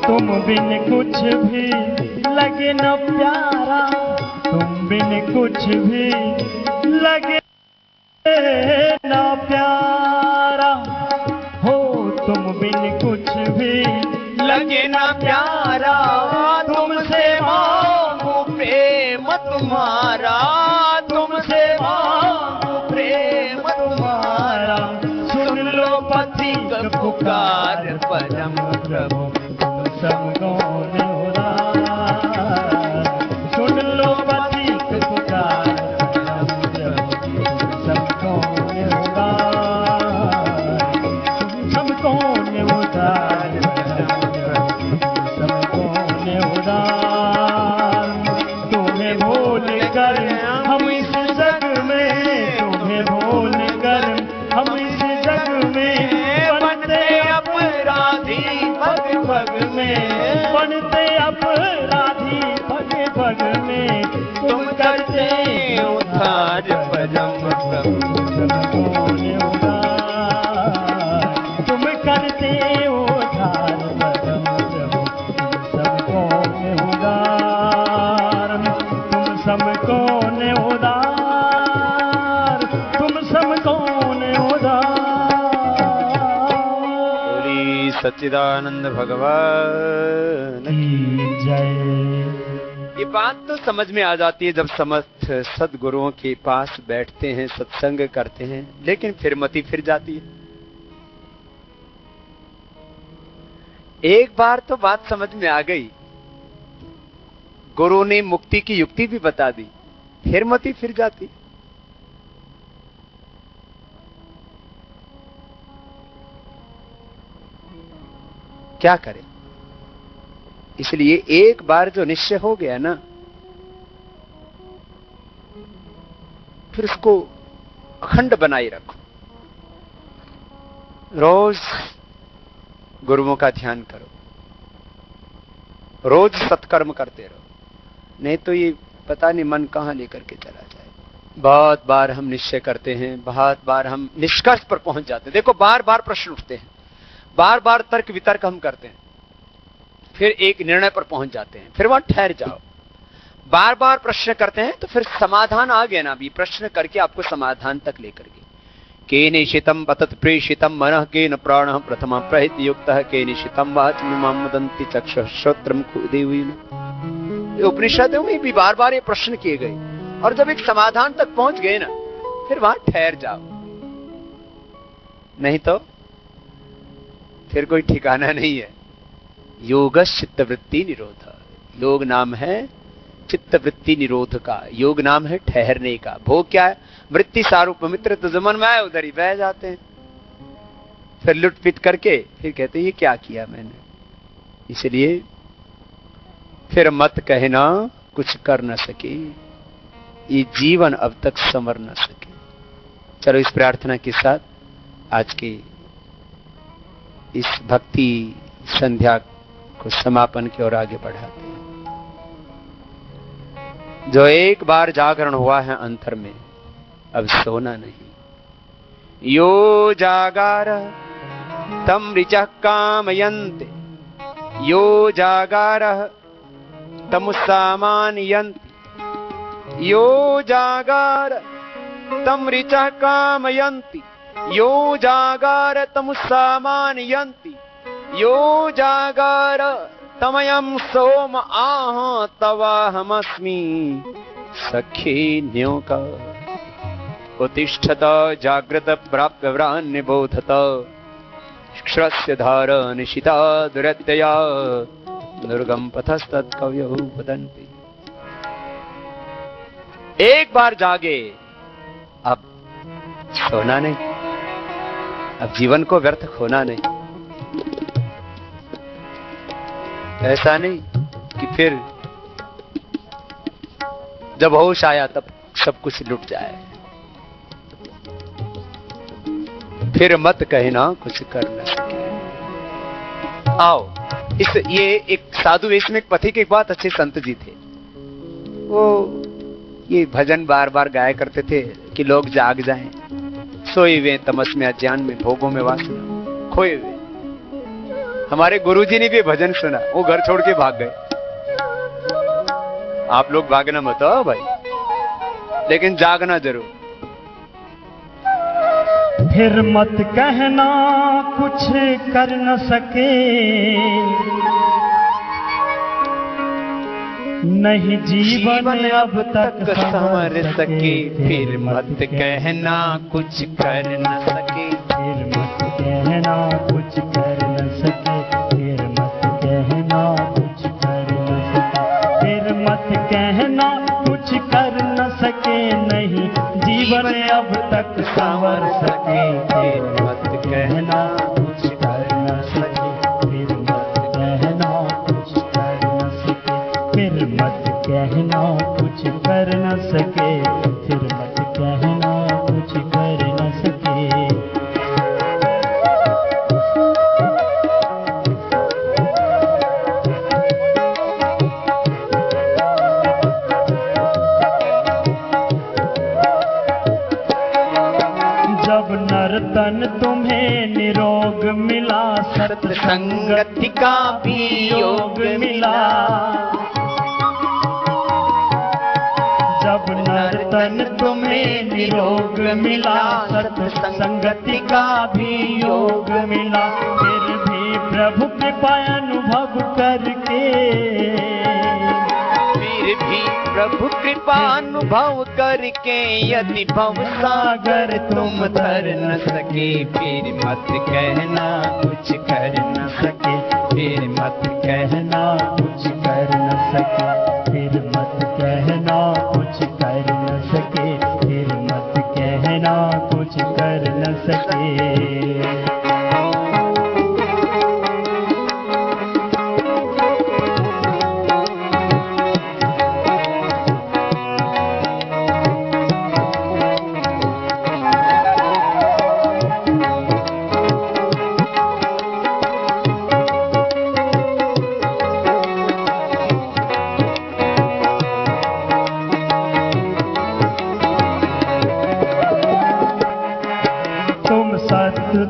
तुम बिन कुछ भी लगे न प्यारा, तुम बिन कुछ भी लगे न प्यारा। बिन कुछ भी लगे न प्यारा, तुमसे मांगू प्रेम तुम्हारा, तुमसे मांगू प्रेम तुम्हारा। सुन लो पथिक पुकार परम प्रभु तुम सबको उदार। सुन लो पथिक पुकार परम प्रभु तुम सबको उदार। तुम सबको उदार, सबको उदार। तुम्हें भूल कर हम इस जग में, तुम्हें भूल कर हम इस जग में बनते अपराधी पग पग में, बनते अपराधी पग पग में। तुम करते उद्धार परम प्रभु सबको उदार। तुम करते उद्धार परम प्रभु सबको उदार। तुम सबको उदार, तुम सबको उदार। सच्चिदानंद भगवान की जय। ये बात तो समझ में आ जाती है जब समस्त सदगुरुओं के पास बैठते हैं, सत्संग करते हैं, लेकिन फिर मति फिर जाती है। एक बार तो बात समझ में आ गई, गुरु ने मुक्ति की युक्ति भी बता दी, फिर मति फिर जाती। क्या करें? इसलिए एक बार जो निश्चय हो गया ना, फिर उसको अखंड बनाए रखो। रोज गुरुओं का ध्यान करो, रोज सत्कर्म करते रहो, नहीं तो ये पता नहीं मन कहां लेकर के चला जाए। बहुत बार हम निश्चय करते हैं, बहुत बार हम निष्कर्ष पर पहुंच जाते हैं। देखो, बार बार प्रश्न उठते हैं, बार बार तर्क वितर्क हम करते हैं, फिर एक निर्णय पर पहुंच जाते हैं, फिर वहां ठहर जाओ। बार बार प्रश्न करते हैं तो फिर समाधान आ गया ना, भी प्रश्न करके आपको समाधान तक लेकर गए। केनिशितम पतत प्रेषितम मनः केन प्राणः प्रथम प्रहित युक्तः केनिशितम वाचमिमां वदन्ति चक्षुः श्रोत्रम कुदेवीन। उपनिषदों में भी बार बार ये प्रश्न किए गए, और जब एक समाधान तक पहुंच गए ना, फिर वहां ठहर जाओ, नहीं तो फिर कोई ठिकाना नहीं है। योग चित्तवृत्ति निरोध, योग नाम है चित्तवृत्ति निरोध का, योग नाम है ठहरने का। भोग क्या है? वृत्ति सारूप मित्र, तो जमन में आए उधर ही बह जाते हैं, फिर लुटपिट करके फिर कहते हैं ये क्या किया मैंने। इसलिए फिर मत कहना कुछ कर न सके, ये जीवन अब तक संवर न सके। चलो इस प्रार्थना के साथ आज के इस भक्ति संध्या को समापन की ओर आगे बढ़ाते हैं। जो एक बार जागरण हुआ है अंतर में, अब सोना नहीं। यो जागार तम ऋचः कामयन्ते, यो जागार तमुस्सामानयन्ति, यो जागार तम ऋचः कामयन्ति, यो जागार तमुस्सामानयन्ति, यो जागार तमयं सोम आह तवाहमस्मि सखी न्योका। उत्तिष्ठत जाग्रत प्राप्य व्रान्यबोधत, क्षरस्य धार निशिता दुरत्यया, दुर्गम पथस्तत्कवयो वदन्ति। एक बार जागे, अब सोना नहीं, अब जीवन को व्यर्थ खोना नहीं। ऐसा नहीं कि फिर जब होश आया तब सब कुछ लुट जाए। फिर मत कहना कुछ कर न सके। आओ, ये एक साधु वेश में एक पथिक, एक बहुत अच्छे संत जी थे। वो ये भजन बार बार गाया करते थे कि लोग जाग जाएं, सोए हुए तमस में, अज्ञान में, भोगों में वासना खोए हुए। हमारे गुरुजी ने भी भजन सुना, वो घर छोड़ के भाग गए। आप लोग भागना मत हो भाई, लेकिन जागना जरूर। फिर मत कहना कुछ कर न सके, नहीं जीवन अब तक संवर सके। फिर मत कहना कुछ कर न सके, फिर मत कहना कुछ कर न सके, फिर मत कहना कुछ कर न सके, फिर मत कहना कुछ कर न सके, नहीं जीवन अब तक संवर सके। फिर मत कहना कुछ कर न सके, फिर मत कहना कुछ कर न सके, फिर मत कहना कुछ कर न सके, फिर मत कहना कुछ कर न सके। जब नर्तन तुम्हें निरोग मिला, सत्संगति का भी योग मिला। जब नर्तन तुम्हें निरोग मिला, सत्संगति का भी योग मिला, फिर भी प्रभु कृपा अनुभव करके, फिर भी प्रभु कृपा अनुभव करके, यदि भव सागर तुम तर न सके, फिर मत कहना कुछ कर न सके, फिर मत कहना कुछ कर न सके, फिर मत कहना कुछ कर न सके, फिर मत कहना कुछ कर न सके।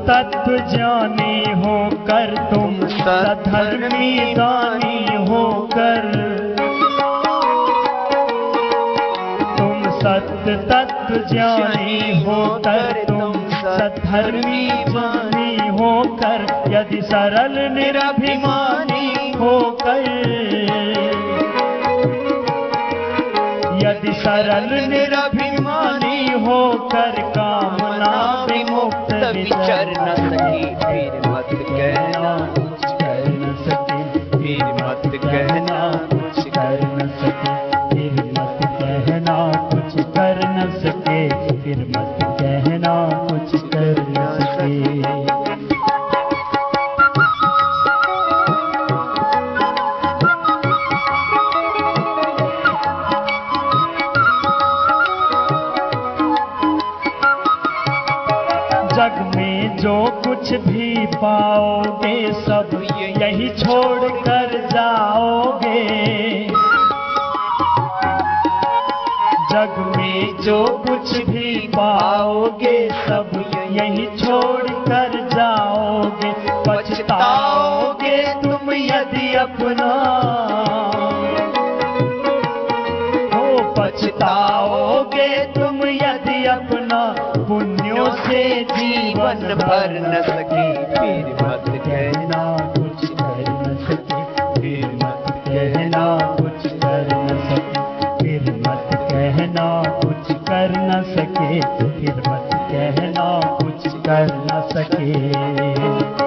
तत्व ज्ञानी होकर तुम सधर्मी दानी होकर, तुम सत्य तत्व ज्ञानी होकर तुम सधर्मी दानी होकर, यदि सरल निरभिमानी होकर, यदि सरल निरभिमानी होकर कामना विमुक्त विचर न सके, फिर मत कहना कुछ कर न सके, फिर मत कहना कुछ कर न सके, फिर मत कहना कुछ कर न सके, फिर मत कहना कुछ कर न सके। जग में जो कुछ भी पाओगे सब यही छोड़ कर जाओगे, जग में जो कुछ भी पाओगे सब यही छोड़ कर जाओगे, पछताओगे तुम यदि अपना, हो पछताओगे तुम यदि अपना पुण्यों से जीवन भर न सके, फिर मत कहना कुछ कर न सके, फिर मत कहना कुछ कर न सके, फिर मत कहना कुछ कर न सके, फिर मत कहना कुछ कर न सके।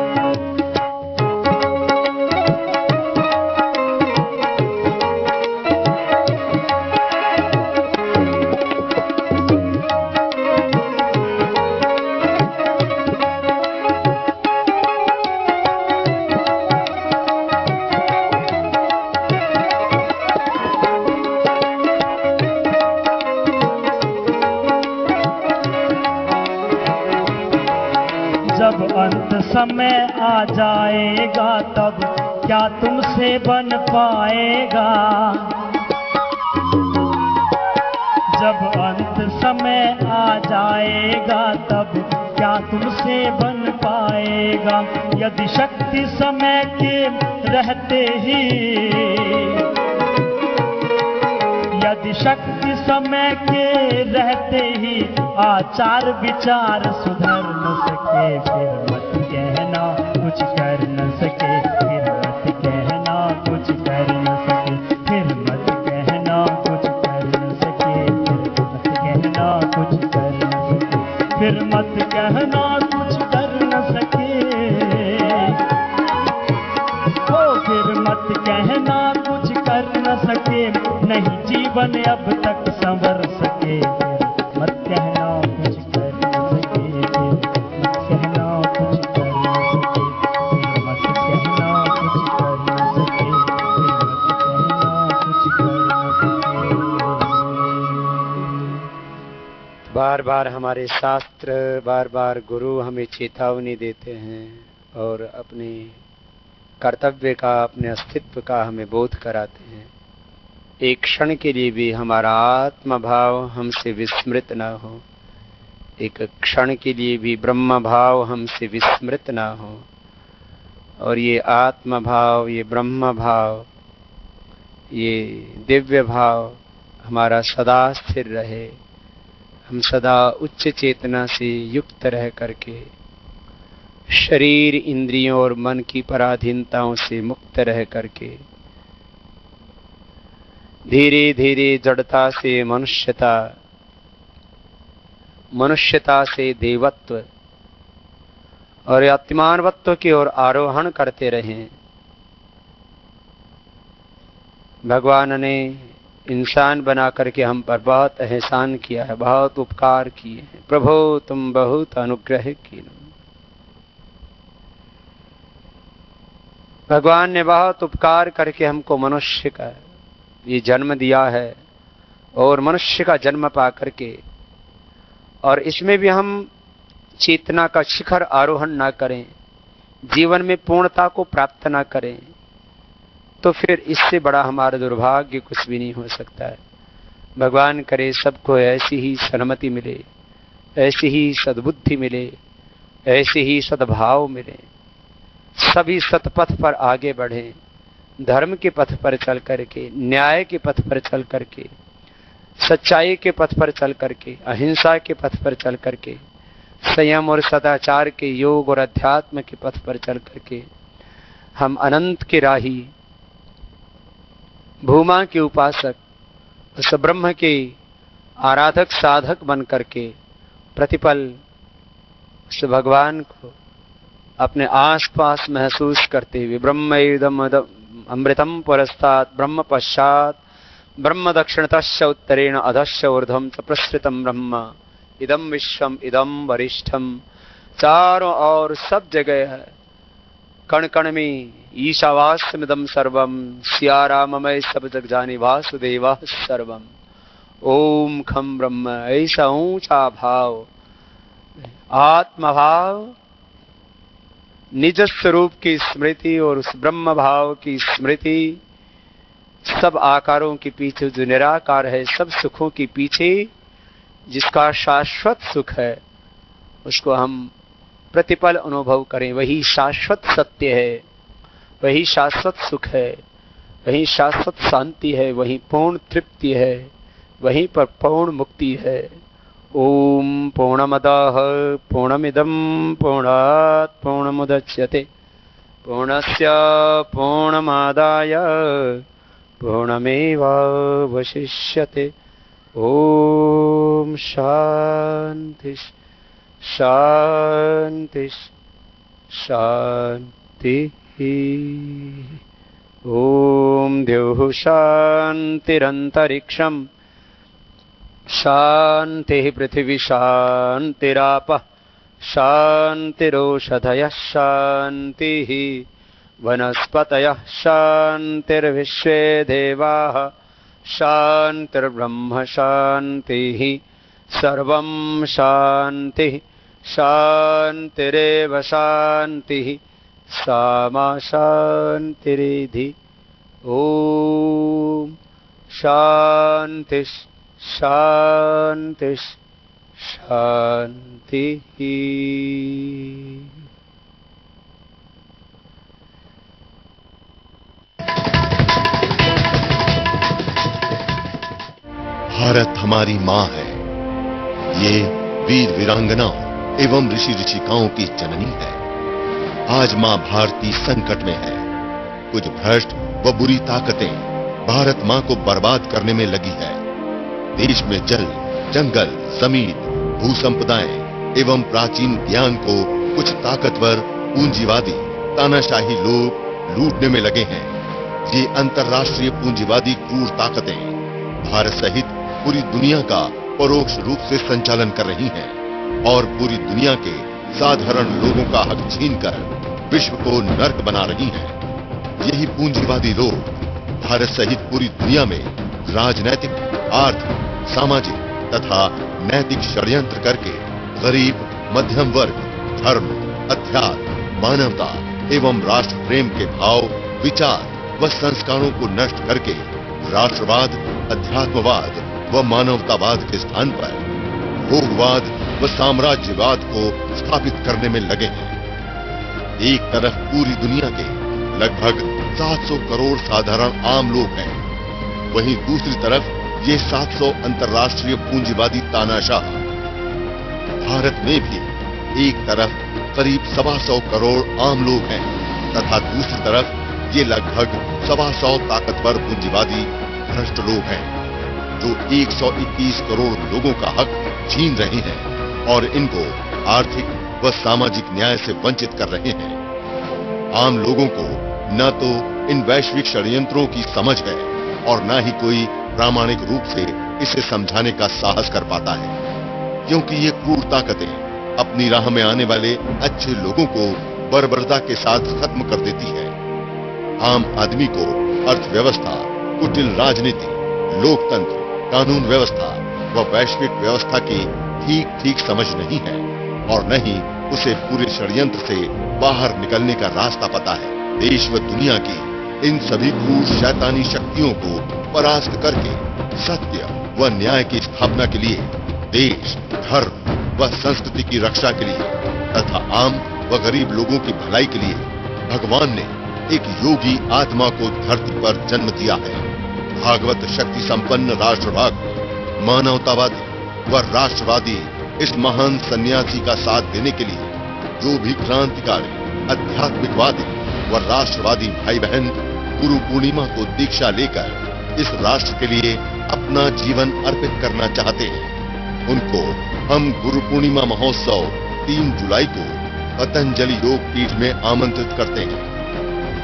जब अंत समय आ जाएगा तब क्या तुमसे बन पाएगा, जब अंत समय आ जाएगा तब क्या तुमसे बन पाएगा, यदि शक्ति समय के रहते ही, यदि शक्ति समय के रहते ही आचार विचार सुधर न सके, फिर मत कहना कुछ कर न सके, फिर मत कहना कुछ कर न सके, फिर मत कहना कुछ कर न सके, फिर मत कहना कुछ कर न सके, फिर मत कहना कुछ कर न सके, ओ फिर मत कहना कुछ कर न सके, नहीं जीवन अब तक संवर सके, फिर मत कहना कुछ कर न सके, फिर मत कहना कुछ कर न सके, फिर मत कहना कुछ कर न सके, फिर मत कहना कुछ कर न सके। बार बार हमारे शास्त्र, बार बार गुरु हमें चेतावनी देते हैं और अपने कर्तव्य का, अपने अस्तित्व का हमें बोध कराते हैं। एक क्षण के लिए भी हमारा आत्म भाव हमसे विस्मृत न हो, एक क्षण के लिए भी ब्रह्म भाव हमसे विस्मृत न हो, और ये आत्म भाव, ये ब्रह्म भाव, ये दिव्य भाव हमारा सदा स्थिर रहे। हम सदा उच्च चेतना से युक्त रह करके शरीर, इंद्रियों और मन की पराधीनताओं से मुक्त रह करके धीरे धीरे जड़ता से मनुष्यता, मनुष्यता से देवत्व और आत्मानवत्व की ओर आरोहण करते रहें। भगवान ने इंसान बना करके हम पर बहुत एहसान किया है, बहुत उपकार किए हैं। प्रभु तुम बहुत अनुग्रह किए। भगवान ने बहुत उपकार करके हमको मनुष्य का ये जन्म दिया है, और मनुष्य का जन्म पा करके और इसमें भी हम चेतना का शिखर आरोहण ना करें, जीवन में पूर्णता को प्राप्त ना करें, तो फिर इससे बड़ा हमारा दुर्भाग्य कुछ भी नहीं हो सकता है। भगवान करे सबको ऐसी ही सन्मति मिले, ऐसी ही सद्बुद्धि मिले, ऐसे ही सद्भाव मिले, सभी सतपथ पर आगे बढ़ें, धर्म के पथ पर चल करके, न्याय के पथ पर चल करके, सच्चाई के पथ पर चल करके, अहिंसा के पथ पर चल करके, संयम और सदाचार के, योग और अध्यात्म के पथ पर चल करके हम अनंत के राही, भूमा के उपासक, उस ब्रह्म के आराधक साधक बन करके प्रतिपल उस भगवान को अपने आसपास महसूस करते हुए, ब्रह्म इदम अमृतम पुरस्तात् ब्रह्म पश्चात ब्रह्म दक्षिणतश्च उत्तरेण अधश्च ऊर्ध्वं च प्रसृतम ब्रह्म इदम विश्वम इदम वरिष्ठम। चारों ओर सब जगह है, कण कण में ईशावास्यमिदं सर्वम, सियाराममय सब जग जानी वासुदेव सर्वम। ओम खम ब्रह्म, ऐसा ऊंचा भाव, आत्म भाव, निज स्वरूप की स्मृति और उस ब्रह्म भाव की स्मृति, सब आकारों के पीछे जो निराकार है, सब सुखों के पीछे जिसका शाश्वत सुख है, उसको हम प्रतिपल अनुभव करें। वही शाश्वत सत्य है, वही शाश्वत सुख है, वही शाश्वत शांति है, वही पूर्ण तृप्ति है, वहीं पर पूर्ण मुक्ति है। ओम पूर्णमदः पूर्णमिदं पूर्णात् पूर्णमुदच्यते पूर्णस्य पूर्णमादाय पूर्णमेवावशिष्यते। ओम शांति शांति शांति। ओम द्यौः शान्तिरन्तरिक्षम् शांति पृथिवी शांतिरापः शांतिरोषधयः शांतिः वनस्पतयः शांतिर्विश्वे देवाः शांतिर्ब्रह्म शांतिः सर्वं शांतिः शांतिरेव शांतिः सामा शांतिरिधि। ओम शांति शांति शांति। भारत हमारी माँ है। ये वीर वीरांगनाओं एवं ऋषि ऋषिकाओं की जननी है। आज माँ भारती संकट में है। कुछ भ्रष्ट व बुरी ताकतें भारत माँ को बर्बाद करने में लगी है। देश में जल, जंगल, जमीन, भू संपदाएं एवं प्राचीन ज्ञान को कुछ ताकतवर पूंजीवादी तानाशाही लोग लूटने में लगे हैं। ये अंतर्राष्ट्रीय पूंजीवादी क्रूर ताकतें भारत सहित पूरी दुनिया का परोक्ष रूप से संचालन कर रही हैं और पूरी दुनिया के साधारण लोगों का हक छीनकर विश्व को नर्क बना रही हैं। यही पूंजीवादी लोग भारत सहित पूरी दुनिया में राजनैतिक, आर्थिक, सामाजिक तथा नैतिक षड्यंत्र करके गरीब, मध्यम वर्ग, धर्म, अध्यात्म, मानवता एवं राष्ट्र प्रेम के भाव, विचार व संस्कारों को नष्ट करके राष्ट्रवाद, अध्यात्मवाद व मानवतावाद के स्थान पर भोगवाद व साम्राज्यवाद को स्थापित करने में लगे हैं। एक तरफ पूरी दुनिया के लगभग 700 करोड़ साधारण आम लोग हैं, वहीं दूसरी तरफ ये 700 अंतर्राष्ट्रीय पूंजीवादी तानाशाह। भारत में भी एक तरफ करीब 125 करोड़ आम लोग हैं तथा दूसरी तरफ ये लगभग 125 ताकतवर पूंजीवादी भ्रष्ट लोग हैं जो 121 करोड़ लोगों का हक छीन रहे हैं और इनको आर्थिक व सामाजिक न्याय से वंचित कर रहे हैं। आम लोगों को न तो इन वैश्विक षड्यंत्रों की समझ है और न ही कोई प्रामाणिक रूप से इसे समझाने का साहस कर पाता है, क्योंकि ये क्रूर ताकतें अपनी राह में आने वाले अच्छे लोगों को बर्बरता के साथ खत्म कर देती है। आम आदमी को अर्थव्यवस्था, कुटिल राजनीति, लोकतंत्र, कानून व्यवस्था व वैश्विक व्यवस्था की ठीक समझ नहीं है और न ही उसे पूरे षड्यंत्र से बाहर निकलने का रास्ता पता है। देश व दुनिया की इन सभी क्रूर शैतानी शक्तियों को परास्त करके सत्य व न्याय की स्थापना के लिए, देश, धर्म व संस्कृति की रक्षा के लिए तथा आम व गरीब लोगों की भलाई के लिए भगवान ने एक योगी आत्मा को धरती पर जन्म दिया है। भागवत शक्ति संपन्न राष्ट्रभक्त, मानवतावादी व राष्ट्रवादी इस महान सन्यासी का साथ देने के लिए जो भी क्रांतिकारी, आध्यात्मिकवादी व राष्ट्रवादी भाई बहन गुरु पूर्णिमा को दीक्षा लेकर इस राष्ट्र के लिए अपना जीवन अर्पित करना चाहते हैं, उनको हम गुरु पूर्णिमा महोत्सव 3 जुलाई को पतंजलि योग पीठ में आमंत्रित करते हैं।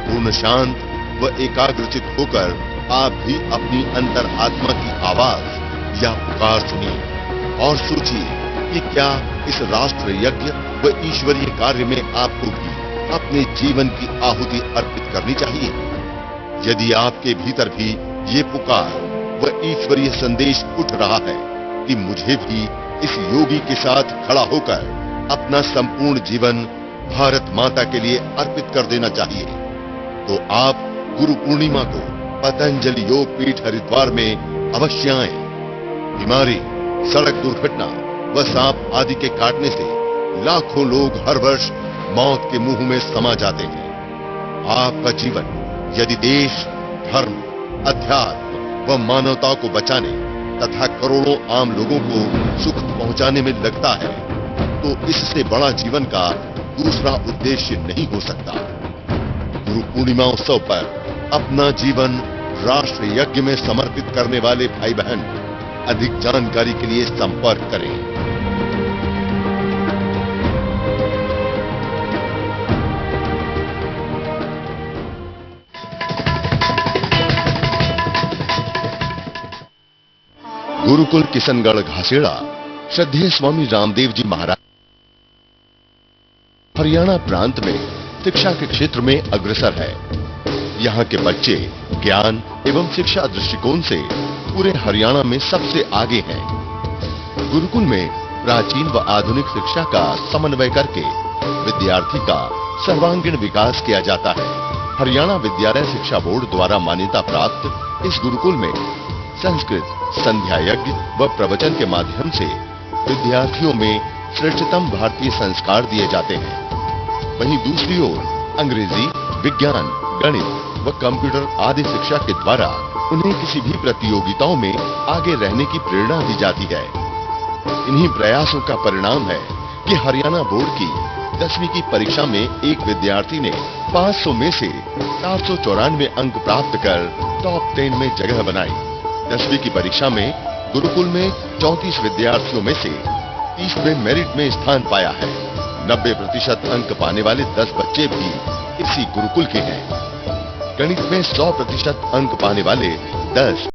पूर्ण शांत व एकाग्रचित होकर आप भी अपनी अंतर आत्मा की आवाज या पुकार सुनिए और सोचिए कि क्या इस राष्ट्र यज्ञ व ईश्वरीय कार्य में आपको भी अपने जीवन की आहुति अर्पित करनी चाहिए। यदि आपके भीतर भी ये पुकार व ईश्वरीय संदेश उठ रहा है कि मुझे भी इस योगी के साथ खड़ा होकर अपना संपूर्ण जीवन भारत माता के लिए अर्पित कर देना चाहिए, तो आप गुरु पूर्णिमा को पतंजलि योग पीठ हरिद्वार में अवश्य आएं। बीमारी, सड़क दुर्घटना व सांप आदि के काटने से लाखों लोग हर वर्ष मौत के मुंह में समा जाते हैं। आपका जीवन यदि देश, धर्म, अध्यात्म व मानवता को बचाने तथा करोड़ों आम लोगों को सुख पहुंचाने में लगता है, तो इससे बड़ा जीवन का दूसरा उद्देश्य नहीं हो सकता। गुरु पूर्णिमा उत्सव पर अपना जीवन राष्ट्र यज्ञ में समर्पित करने वाले भाई बहन अधिक जानकारी के लिए संपर्क करें। गुरुकुल किशनगढ़ घासेड़ा श्रद्धेय स्वामी रामदेव जी महाराज हरियाणा प्रांत में शिक्षा के क्षेत्र में अग्रसर है। यहाँ के बच्चे ज्ञान एवं शिक्षा दृष्टिकोण से पूरे हरियाणा में सबसे आगे हैं। गुरुकुल में प्राचीन व आधुनिक शिक्षा का समन्वय करके विद्यार्थी का सर्वांगीण विकास किया जाता है। हरियाणा विद्यालय शिक्षा बोर्ड द्वारा मान्यता प्राप्त इस गुरुकुल में संस्कृत, संध्या यज्ञ व प्रवचन के माध्यम से विद्यार्थियों में श्रेष्ठतम भारतीय संस्कार दिए जाते हैं। वहीं दूसरी ओर अंग्रेजी, विज्ञान, गणित व कंप्यूटर आदि शिक्षा के द्वारा उन्हें किसी भी प्रतियोगिताओं में आगे रहने की प्रेरणा दी जाती है। इन्हीं प्रयासों का परिणाम है कि हरियाणा बोर्ड की 10वीं की परीक्षा में एक विद्यार्थी ने 500 में से 494 अंक प्राप्त कर टॉप 10 में जगह बनाई। 10वीं की परीक्षा में गुरुकुल में 34 विद्यार्थियों में से 30वें मेरिट में स्थान पाया है। 90% अंक पाने वाले 10 बच्चे भी इसी गुरुकुल के हैं। गणित में 100% अंक पाने वाले 10